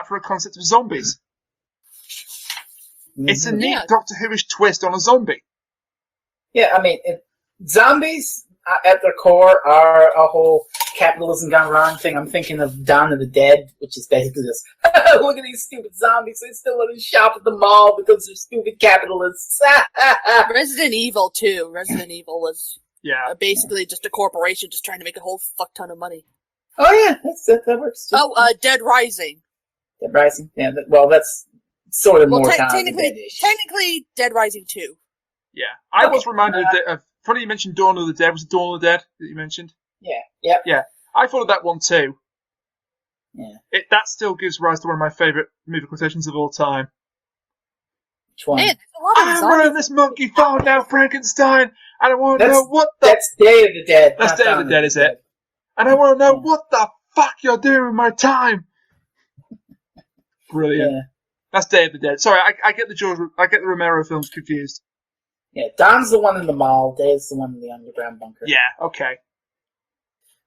for a concept of zombies. Mm-hmm. It's a neat Doctor Who-ish twist on a zombie. Yeah, I mean, zombies at their core are a whole capitalism gone wrong thing. I'm thinking of Dawn of the Dead, which is basically this, look at these stupid zombies, they still let us shop at the mall because they're stupid capitalists. Resident Evil, too. Resident Evil was basically just a corporation just trying to make a whole fuck ton of money. Oh, yeah, that works, too. Oh, Dead Rising. Dead Rising, yeah. That's sort of more technically, Dead Rising 2. Yeah, I was reminded of... Funny you mentioned Dawn of the Dead. Was it Dawn of the Dead that you mentioned? Yeah. Yeah, I thought of that one too. Yeah. That still gives rise to one of my favourite movie quotations of all time. Which one? Man, I'm running this monkey farm now, Frankenstein, and I want to know what the... That's Day of the Dead. That's Day of the Dead, is it? And I want to know what the fuck you're doing with my time. Brilliant. Yeah. That's Day of the Dead. Sorry, I get the Romero films confused. Yeah, Don's the one in the mall. Dave's the one in the underground bunker. Yeah, okay.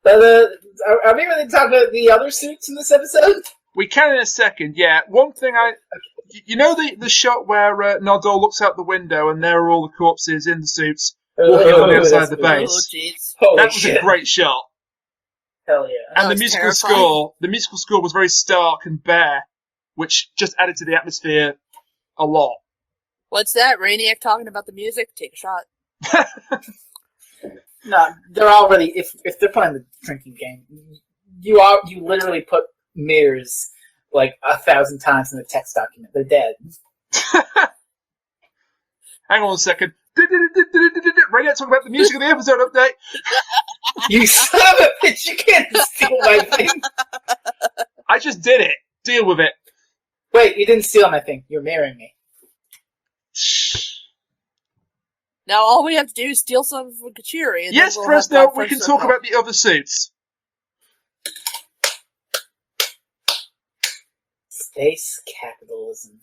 But are we going to talk about the other suits in this episode? We can in a second, yeah. One thing you know the shot where Nardole looks out the window and there are all the corpses in the suits walking on the outside of the base? That was a great shot. Hell yeah. And the musical score was very stark and bare, which just added to the atmosphere a lot. What's that? Rainiac talking about the music? Take a shot. No, they're already. If they're playing the drinking game, you literally put mirrors like 1,000 times in the text document. They're dead. Hang on a second. Rainiac talking about the music of the episode update. You son of a bitch! You can't steal my thing. I just did it. Deal with it. Wait, you didn't steal my thing. You're mirroring me. Now all we have to do is steal some from Kachiri. Yes, Fresno, we can talk about the other suits. Space capitalism.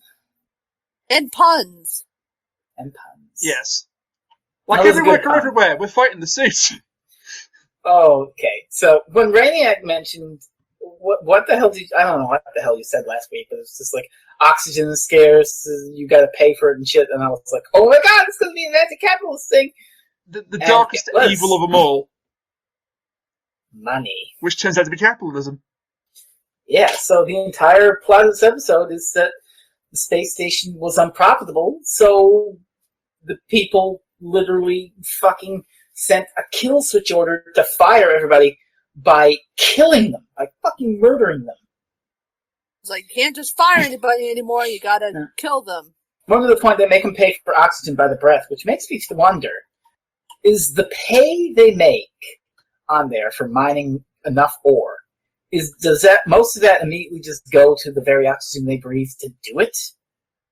And puns. Yes. Like everywhere, we're fighting the suits. Oh, okay. So when Rainiac mentioned what the hell I don't know what the hell you said last week, but it was just like oxygen is scarce, you got to pay for it and shit. And I was like, oh my god, it's going to be an anti-capitalist thing. The darkest evil of them all. Money. Which turns out to be capitalism. Yeah, so the entire plot of this episode is that the space station was unprofitable, so the people literally fucking sent a kill switch order to fire everybody by killing them, by fucking murdering them. It's like, you can't just fire anybody anymore, you gotta kill them. More to the point, they make them pay for oxygen by the breath, which makes me wonder, is the pay they make on there for mining enough ore, does most of that immediately just go to the very oxygen they breathe to do it?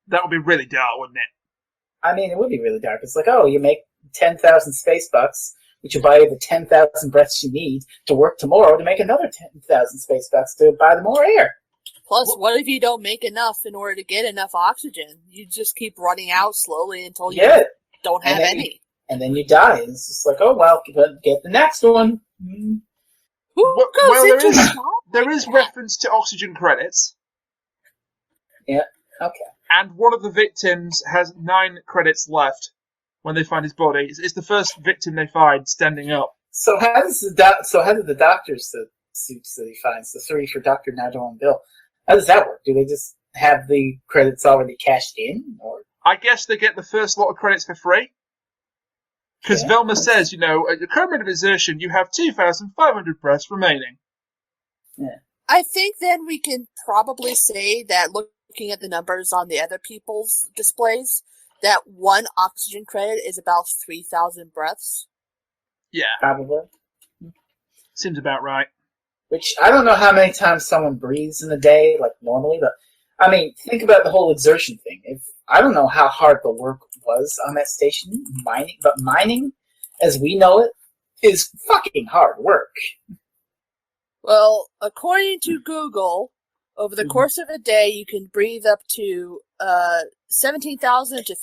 That would be really dark, wouldn't it? I mean, it would be really dark. It's like, oh, you make 10,000 space bucks, which will buy you the 10,000 breaths you need to work tomorrow to make another 10,000 space bucks to buy the more air. Plus, what if you don't make enough in order to get enough oxygen? You just keep running out slowly until you don't have any. And then you die. And it's just like, oh, well, get the next one. There is reference to oxygen credits. Yeah, okay. And one of the victims has 9 credits left when they find his body. It's the first victim they find standing up. So how did the doctor's suits that he finds, the 3 for Dr. Nardole and Bill, how does that work? Do they just have the credits already cashed in? Or I guess they get the first lot of credits for free. Because Velma says, at your current rate of exertion, you have 2,500 breaths remaining. Yeah. I think then we can probably say that looking at the numbers on the other people's displays, that 1 oxygen credit is about 3,000 breaths. Yeah. Probably. Seems about right. Which, I don't know how many times someone breathes in a day, like normally, but, I mean, think about the whole exertion thing. I don't know how hard the work was on that station, mining, as we know it, is fucking hard work. Well, according to Google, over the course of a day, you can breathe up to 17,000 to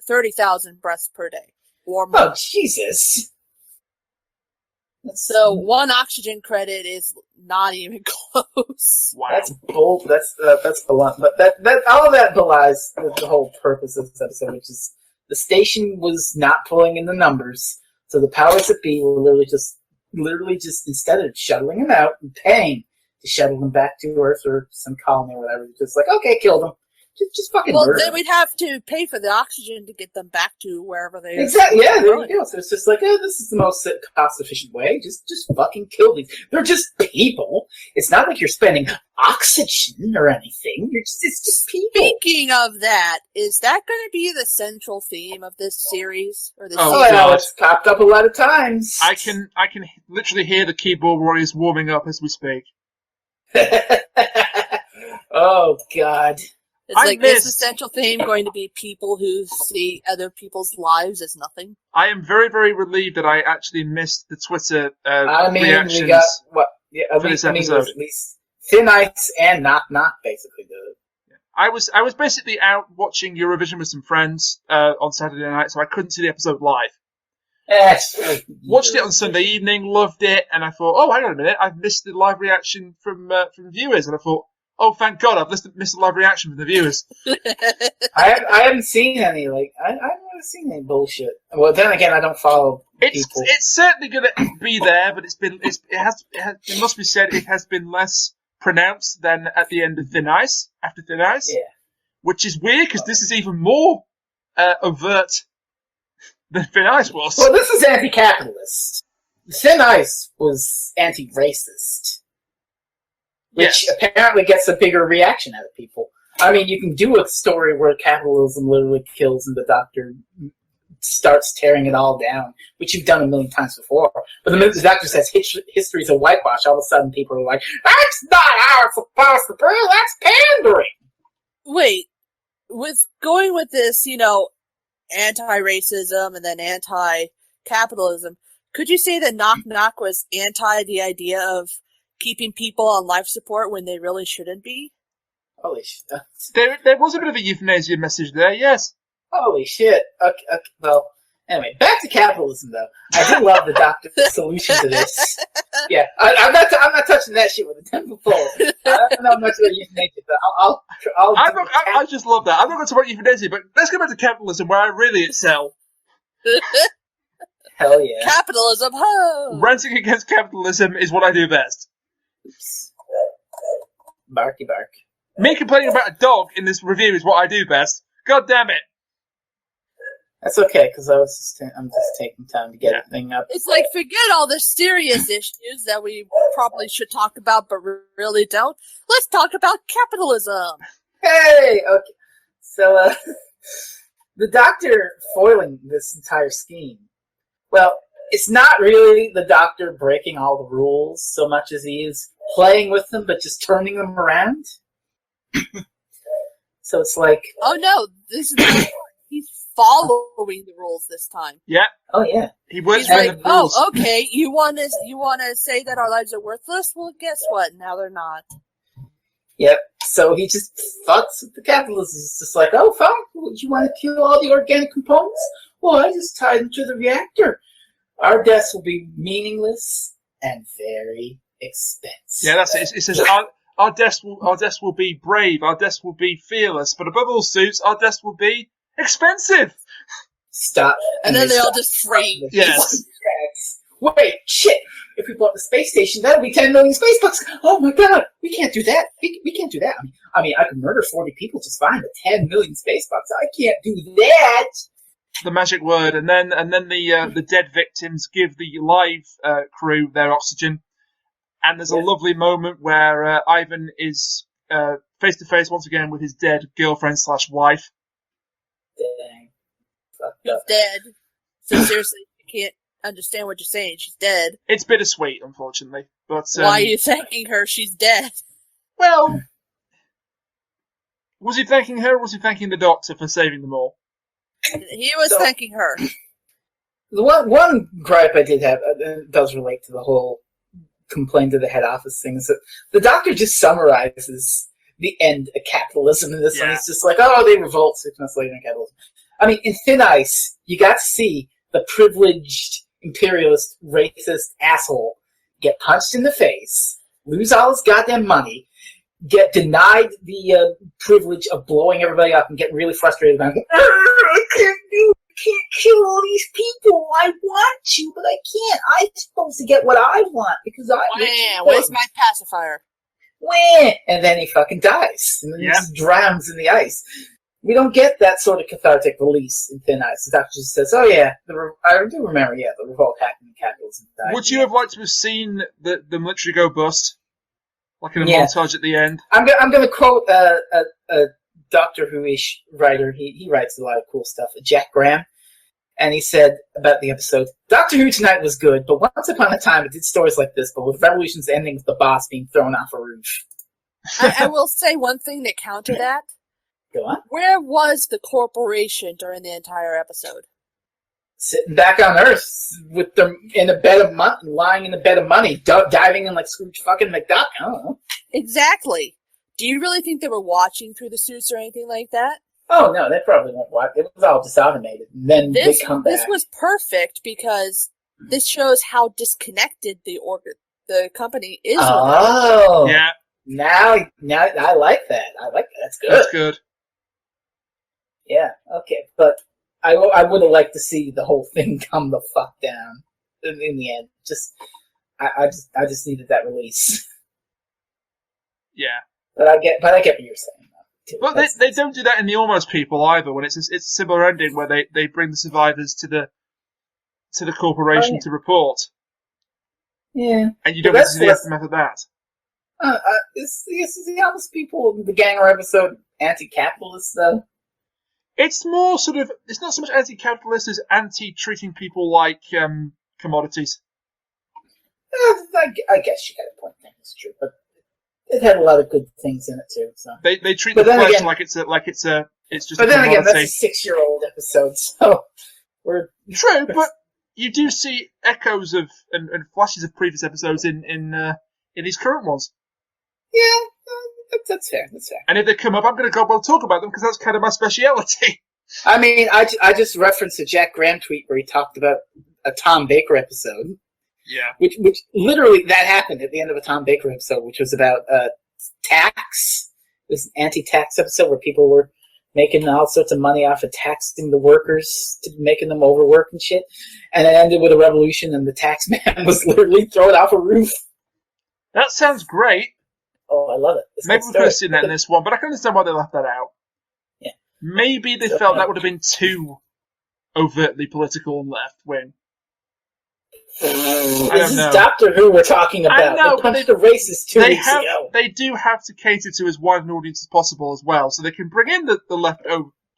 30,000 breaths per day, or more. Oh, Jesus! So 1 oxygen credit is not even close. Wow. That's bold. That's blunt. But that all of that belies the whole purpose of this episode, which is the station was not pulling in the numbers, so the powers that be were literally just instead of shuttling them out and paying to shuttle them back to Earth or some colony or whatever, just like, okay, kill them. Just fucking murder then them. we'd have to pay for the oxygen to get them back to wherever they are. Exactly, yeah, there you go. So it's just like, this is the most cost-efficient way. Just fucking kill these. They're just people. It's not like you're spending oxygen or anything. It's just people. Speaking of that, is that going to be the central theme of this series? Or this I know, it's popped up a lot of times. I can literally hear the keyboard warriors warming up as we speak. Oh, God. Is the central theme going to be people who see other people's lives as nothing? I am very, very relieved that I actually missed the Twitter reactions we got, for this episode. At least Thin Ice and Not basically did it. I was basically out watching Eurovision with some friends on Saturday night, so I couldn't see the episode live. Watched it on Sunday evening, loved it, and I thought, oh, hang on a minute, I've missed the live reaction from viewers, and I thought, oh, thank God, I've missed a live reaction from the viewers. I haven't seen any, I haven't really seen any bullshit. Well, then again, I don't follow people. It's certainly going to be there, but it must be said, it has been less pronounced than at the end of Thin Ice, after Thin Ice. Yeah. Which is weird, because this is even more overt than Thin Ice was. Well, this is anti-capitalist. Thin Ice was anti-racist. Which apparently gets a bigger reaction out of people. I mean, you can do a story where capitalism literally kills and the doctor starts tearing it all down, which you've done a million times before. But the minute the doctor says history's a whitewash, all of a sudden people are like, that's not how it's supposed to be, that's pandering! Wait, with going with this, anti-racism and then anti-capitalism, could you say that Knock Knock was anti the idea of keeping people on life support when they really shouldn't be? Holy shit. There was a bit of a euthanasia message there, yes. Holy shit. Okay, well, anyway, back to capitalism, though. I do love the doctor's solution to this. Yeah, I'm not touching that shit with a 10-foot pole. I don't know much about euthanasia, but I just love that. I'm not going to talk about euthanasia, but let's go back to capitalism, where I really excel. Hell yeah. Capitalism, ho! Ranting against capitalism is what I do best. Oops. Barky bark. Me complaining about a dog in this review is what I do best. God damn it. That's okay, because I'm just taking time to get the thing up. It's like, forget all the serious issues that we probably should talk about, but really don't. Let's talk about capitalism. Hey! Okay. So, the doctor foiling this entire scheme. Well, it's not really the doctor breaking all the rules so much as he is playing with them, but just turning them around. So it's like... Oh no, this is... He's following the rules this time. Yeah. Oh yeah. He's like, oh, okay, you want to say that our lives are worthless? Well, guess what? Now they're not. Yep. So he just fucks with the capitalists. He's just like, oh, fine. Would you want to kill all the organic components? Well, I just tied them to the reactor. Our deaths will be meaningless and very expensive. Yeah, that's it. It says our deaths will be brave. Our deaths will be fearless. But above all suits, our deaths will be expensive. Stop. And then they all just freeze. Yes. Wait, shit. If we bought the space station, that would be 10 million space bucks. Oh my god, we can't do that. We can't do that. I mean, I could murder 40 people just fine, but 10 million space bucks, I can't do that. The magic word, and then the dead victims give the live crew their oxygen, and there's a lovely moment where Ivan is face to face once again with his dead girlfriend / wife. Dang. She's dead. So seriously, you can't understand what you're saying. She's dead. It's bittersweet, unfortunately. But why are you thanking her? She's dead. Well, was he thanking her, or was he thanking the doctor for saving them all? He was thanking her. The one gripe I did have does relate to the whole complaint to the head office thing is that the doctor just summarizes the end of capitalism in this one. It's just like, oh, they revolt 6 months later in capitalism. I mean, in Thin Ice, you got to see the privileged, imperialist, racist asshole get punched in the face, lose all his goddamn money, get denied the privilege of blowing everybody up and getting really frustrated about it. I can't kill all these people. I want to, but I can't. I'm supposed to get what I want because where's my pacifier? And then he fucking dies. And then he just drowns in the ice. We don't get that sort of cathartic release in Thin Ice. The doctor just says, oh yeah, I do remember, the revolt happened in capitalism. Would you have liked to have seen the military go bust? Like in a montage at the end? I'm going to quote a Doctor Who-ish writer. He writes a lot of cool stuff. Jack Graham. And he said about the episode, Doctor Who tonight was good, but once upon a time it did stories like this, but with Revolution's ending with the boss being thrown off a roof. I will say one thing to counter that. Go on. Where was the corporation during the entire episode? Sitting back on Earth with them in a bed of money, lying in a bed of money, diving in like Scrooge fucking McDuck. I don't know. Exactly. Do you really think they were watching through the suits or anything like that? Oh no, they probably won't watch. It was all just automated. And then they come back. This was perfect because this shows how disconnected the company is. Oh, yeah. Now I like that. That's good. That's good. Yeah. Okay, but I would have liked to see the whole thing come the fuck down in the end. I just needed that release. Yeah. But I get what you're saying. But they don't do that in the Almost People either. When it's a similar ending where they bring the survivors to the corporation to report. Yeah. And you don't get to see the aftermath of that. Is the Almost People, the Ganger episode, anti-capitalist though? It's more sort of. It's not so much anti-capitalist as anti-treating people like commodities. I guess you got a point. That's true, but it had a lot of good things in it too. So they treat the flesh like it's It's just but then again, commodity. that's a 6-year-old episode, so we're true. But you do see echoes of and flashes of previous episodes in these current ones. Yeah, that's fair. That's fair. And if they come up, I'm going to go well talk about them because that's kind of my speciality. I mean, I just referenced a Jack Graham tweet where he talked about a Tom Baker episode. Yeah. Which literally that happened at the end of a Tom Baker episode, which was about tax. It was an anti-tax episode where people were making all sorts of money off of taxing the workers, making them overwork and shit. And it ended with a revolution, and the tax man was literally thrown off a roof. That sounds great. Oh, I love it. Maybe we could have seen that in this one, but I can understand why they left that out. Yeah. Maybe they felt that would have been too overtly political and left-wing. This is Doctor Who we're talking about. I know, they punched the racists 2 weeks ago. They do have to cater to as wide an audience as possible as well, so they can bring in the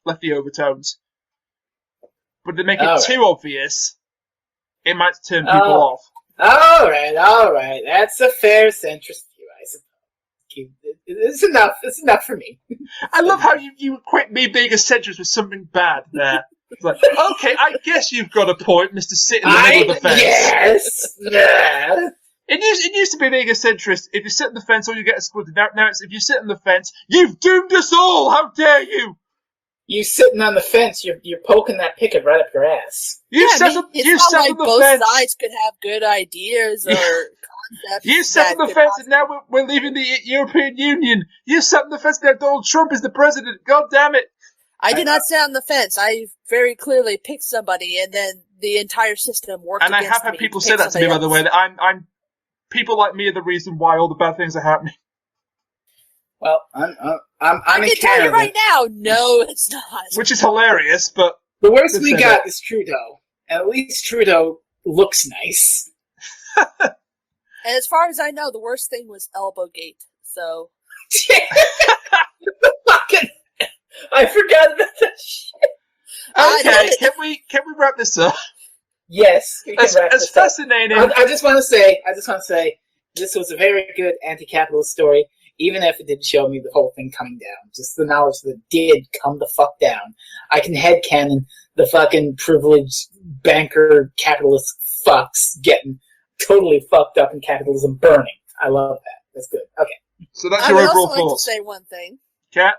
lefty overtones. But if they make it too obvious, it might turn people off. All right. That's a fair centrist view, I suppose. It's enough. It's enough for me. I love how you equate me being a centrist with something bad there. It's like, okay, I guess you've got a point, Mr. Sit in the middle of the fence. Yes! It used to be being a centrist. If you sit on the fence, all you get is excluded. Now it's, if you sit on the fence, you've doomed us all! How dare you! You sitting on the fence, you're poking that picket right up your ass. It's not like both sides could have good ideas or concepts. You sat on the fence and now we're leaving the European Union. You sat on the fence and now Donald Trump is the president. God damn it. I did not sit on the fence. I very clearly picked somebody, and then the entire system worked against me. And I have had people say that to me, by the way, that I'm people like me are the reason why all the bad things are happening. Well, I'm I can tell you right now, no, it's not. Which is hilarious, but the worst we got is Trudeau. At least Trudeau looks nice. And as far as I know, the worst thing was Elbowgate. So. Fucking. I forgot about that shit. Okay, can we wrap this up? Yes, we can wrap this fascinating. up. I just want to say, this was a very good anti-capitalist story, even if it didn't show me the whole thing coming down. Just the knowledge that it did come the fuck down. I can headcanon the fucking privileged banker capitalist fucks getting totally fucked up in capitalism burning. I love that. That's good. Okay. So that's your overall thoughts. I would also like to say one thing. Kat?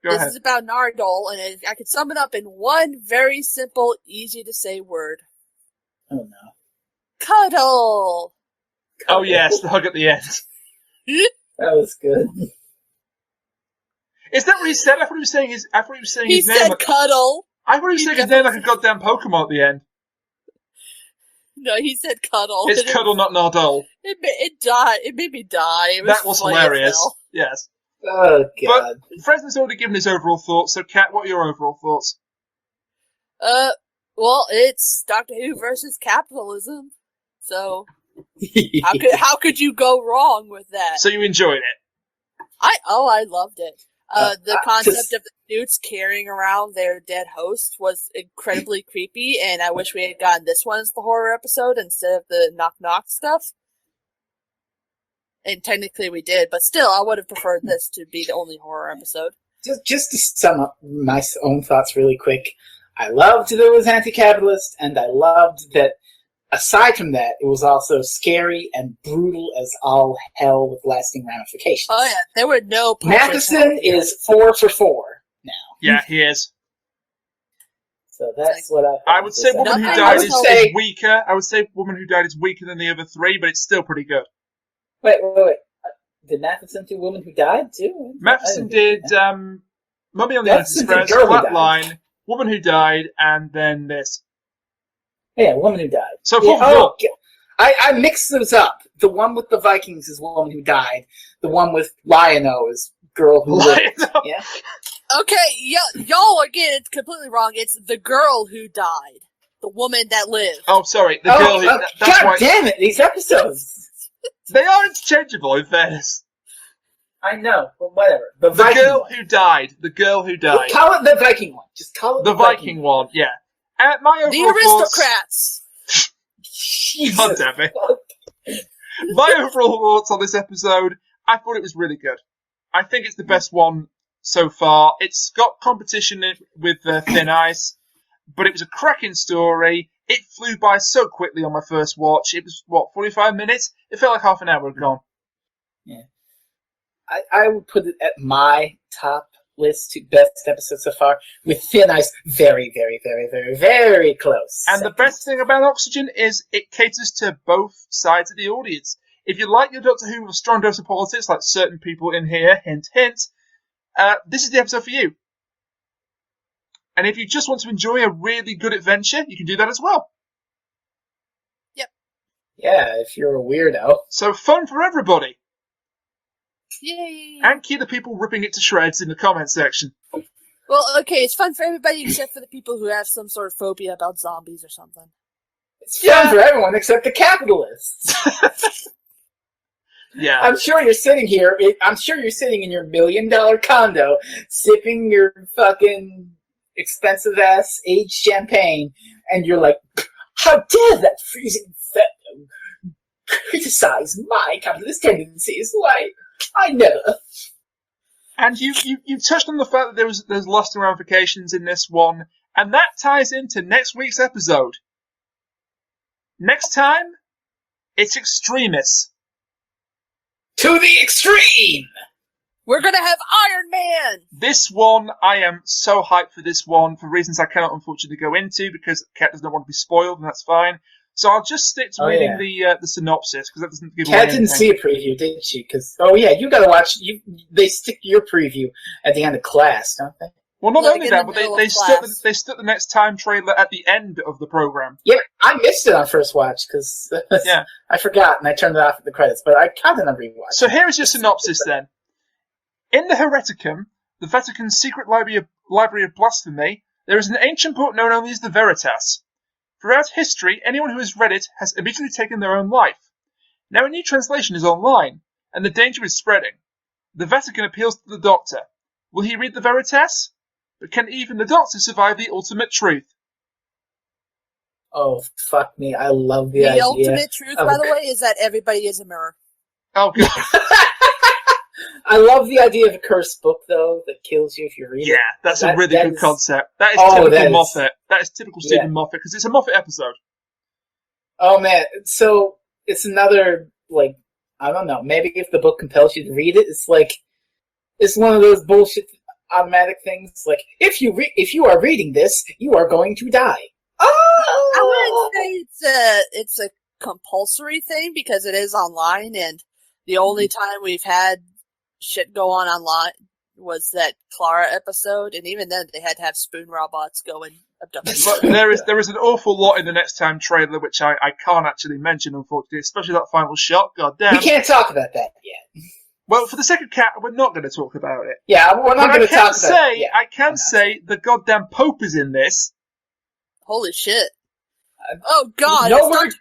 This is about Nardole, and I could sum it up in one very simple, easy-to-say word. Oh, no. Cuddle! Oh, yes, the hug at the end. That was good. Is that what he said? I thought he was saying his name. He said cuddle. I thought he was saying his name like a goddamn Pokemon at the end. No, he said cuddle. It's cuddle, not Nardole. It died. It made me die. That was hilarious. Yes. Oh, God. But Fresno's already given his overall thoughts, so Kat, what are your overall thoughts? Well, it's Doctor Who versus capitalism. So, how could you go wrong with that? So you enjoyed it? I loved it. The concept of the suits carrying around their dead host was incredibly creepy, and I wish we had gotten this one as the horror episode instead of the knock-knock stuff. And technically we did, but still, I would have preferred this to be the only horror episode. Just to sum up my own thoughts really quick, I loved that it was anti-capitalist, and I loved that, aside from that, it was also scary and brutal as all hell with lasting ramifications. Oh yeah, there were no Mathieson is 4 for 4 now. Yeah, he is. So that's what I would say Woman Who Died is weaker. I would say Woman Who Died is weaker than the other three, but it's still pretty good. Wait. Did Mathieson do Woman Who Died, too? Mathieson did Mummy on the Orient Express, Flatline, Woman Who Died, and then this. Yeah, Woman Who Died. So, I mixed those up. The one with the Vikings is Woman Who Died. The one with Lion-O is Girl Who Lived. Yeah? Okay, y'all are getting it completely wrong. It's the girl who died. The woman that lived. Oh, sorry. The girl who... God damn it, these episodes! They are interchangeable, in fairness. I know, but whatever. The girl who died. The girl who died. Call it the Viking one. Just call it the Viking one. Yeah. The aristocrats. God damn it. My overall thoughts on this episode, I thought it was really good. I think it's the best one so far. It's got competition with Thin Ice, but it was a cracking story. It flew by so quickly on my first watch. It was, 45 minutes? It felt like half an hour had gone. Yeah. I would put it at my top list to best episodes so far, with Thin Ice very, very, very, very, very close. And the best thing about Oxygen is it caters to both sides of the audience. If you like your Doctor Who with a strong dose of politics, like certain people in here, hint, hint, this is the episode for you. And if you just want to enjoy a really good adventure, you can do that as well. Yep. Yeah, if you're a weirdo. So fun for everybody. Yay! And keep the people ripping it to shreds in the comment section. Well, okay, it's fun for everybody except for the people who have some sort of phobia about zombies or something. It's fun for everyone except the capitalists. Yeah. I'm sure you're sitting here. I'm sure you're sitting in your $1 million condo, sipping your fucking expensive-ass aged champagne, and you're like, how dare that FreezingInferno criticize my capitalist tendencies? Why, I never. And you touched on the fact that there's lasting ramifications in this one, and that ties into next week's episode. Next time, it's Extremis. To the extreme! We're gonna have Iron Man! This one, I am so hyped for this one, for reasons I cannot unfortunately go into, because Kat does not want to be spoiled, and that's fine. So I'll just stick to reading the synopsis, because that doesn't give away anything. Kat didn't see a preview, did she? Because you gotta watch. They stick your preview at the end of class, don't they? Well, not only that, but they stuck the next time trailer at the end of the program. Yeah, I missed it on first watch because I forgot and I turned it off at the credits. But I kind of rewatched. So here is your synopsis then. In the Hereticum, the Vatican's secret library of blasphemy, there is an ancient book known only as the Veritas. Throughout history, anyone who has read it has immediately taken their own life. Now a new translation is online, and the danger is spreading. The Vatican appeals to the Doctor. Will he read the Veritas? But can even the Doctor survive the ultimate truth? Oh, fuck me. I love the idea. The ultimate truth, by the way, is that everybody is a mirror. Oh, God. I love the idea of a cursed book, though, that kills you if you read it. Yeah, that's a really good concept. That is typical Moffat. That is typical Stephen Moffat, because it's a Moffat episode. Oh, man. So, it's another, I don't know, maybe if the book compels you to read it, it's one of those bullshit automatic things, like, if you are reading this, you are going to die. Oh! I wouldn't say it's a compulsory thing, because it is online, and the only time we've had shit go on online was that Clara episode, and even then they had to have spoon robots go and abduct people. But there is an awful lot in the next time trailer which I can't actually mention, unfortunately, especially that final shot. God damn. We can't talk about that yet. Well, for the sake of Kat, we're not going to talk about it. Yeah, we're not going to talk about it. I can say the goddamn Pope is in this. Holy shit. Oh, God. No it's word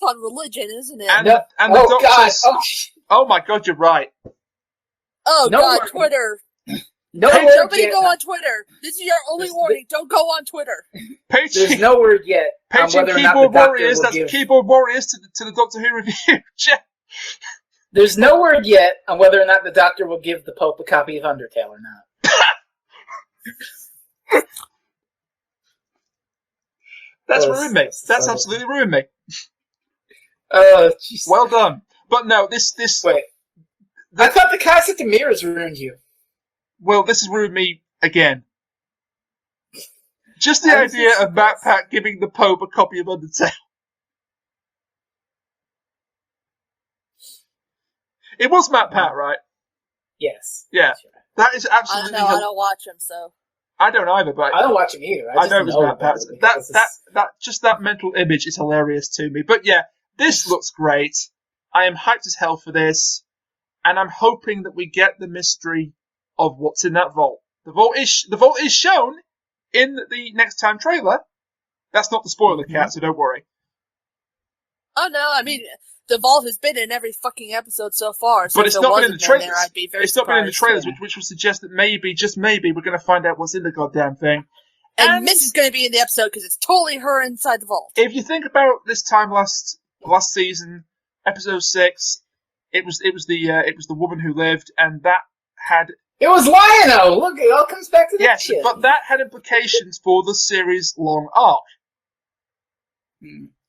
on religion, isn't it? And the Doctor's... God. Oh, my God, you're right. Oh, no God, word. Twitter. Nobody go on Twitter. This is your only warning. Don't go on Twitter. There's no word yet. Paging Keyboard Warriors, that's Keyboard Warriors to the Doctor Who review. There's no word yet on whether or not the Doctor will give the Pope a copy of Undertale or not. That's ruined me. That's absolutely ruined me. Oh, jeez. Well done. But no, this... Wait. I thought the cast at the mirrors ruined you. Well, this has ruined me again. Just the idea of Matt Pat giving the Pope a copy of Undertale. It was Matt Pat, right? Yes. Yeah. That is absolutely... I don't watch him, so... I don't either, but... I don't watch him either. I know it was Matt Pat. Just that mental image is hilarious to me. But yeah, this looks great. I am hyped as hell for this. And I'm hoping that we get the mystery of what's in that vault. The vault is shown in the next time trailer. That's not the spoiler, Kat, so don't worry. Oh, no, I mean... The vault has been in every fucking episode so far, so but it's not been in the trailers. I'd be very it's not been in the trailers, which would suggest that maybe, just maybe, we're going to find out what's in the goddamn thing. And Miss is going to be in the episode because it's totally her inside the vault. If you think about this time last season, episode 6, it was the woman who lived, and that had It was Lion-O! Look, it all comes back to that Yes, shit. but that had implications for the series' long arc.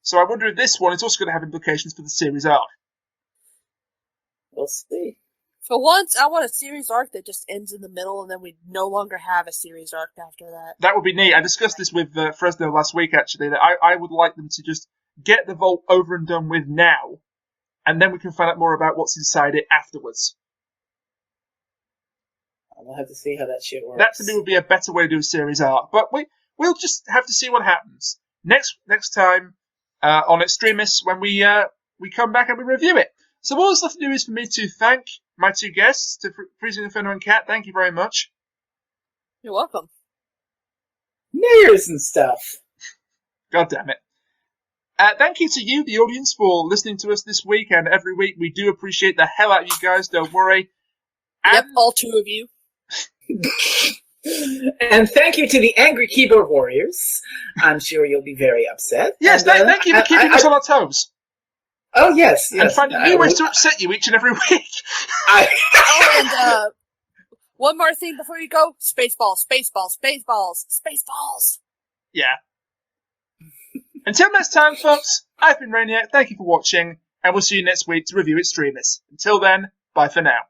So I wonder if this one is also going to have implications for the series arc. We'll see. For once, I want a series arc that just ends in the middle, and then we no longer have a series arc after that. That would be neat. I discussed this with Fresno last week, actually, that I would like them to just get the vault over and done with now, and then we can find out more about what's inside it afterwards. We'll have to see how that shit works. That, to me, would be a better way to do a series arc. But we'll just have to see what happens. Next time on Extremis, when we come back and we review it. So all that's left to do is for me to thank my two guests, to FreezingInferno and Kat. Thank you very much. You're welcome. Mirrors and stuff. God damn it. Thank you to you, the audience, for listening to us this week and every week. We do appreciate the hell out of you guys, don't worry. Yep, all two of you. And thank you to the angry keyboard warriors. I'm sure you'll be very upset. Yes, and, thank you for keeping us on our toes. Oh, yes. And finding new ways to upset you each and every week. And one more thing before you go. Spaceballs, spaceballs, spaceballs, spaceballs. Yeah. Until next time, folks, I've been Rainiac. Thank you for watching, and we'll see you next week to review Extremis. Until then, bye for now.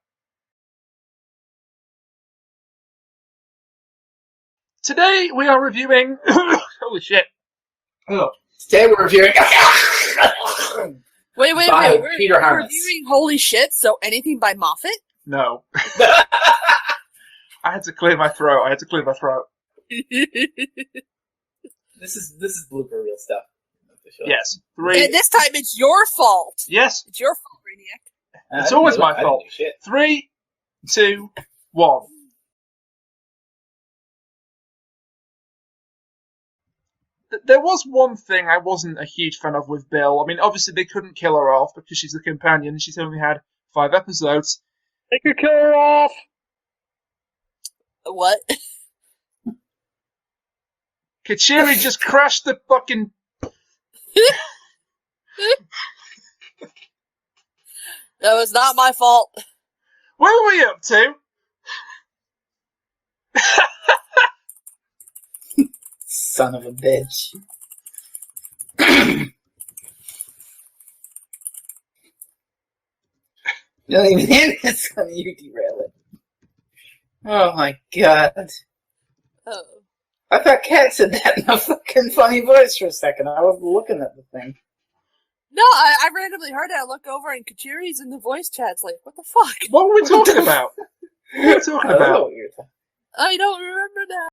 Today we are reviewing... Holy shit. Oh. Today we're reviewing... Wait. Peter We're Harris. reviewing Holy Shit, so anything by Moffat? No. I had to clear my throat. This is blooper reel stuff. Yes. 3. And this time it's your fault. Yes. It's your fault, Rainiac. It's always my fault. 3, 2, 1. There was one thing I wasn't a huge fan of with Bill. I mean, obviously they couldn't kill her off because she's the companion and she's only had 5 episodes. They could kill her off! What? Kachiri just crashed the fucking... That was not my fault. What were we up to? Son of a bitch. You don't even end this on you derail it. Oh my god. Oh. I thought Kat said that in a fucking funny voice for a second. I was looking at the thing. No, I randomly heard it. I look over and Kachiri's in the voice chat's like, what the fuck? What were we talking about? What were we talking about? I don't remember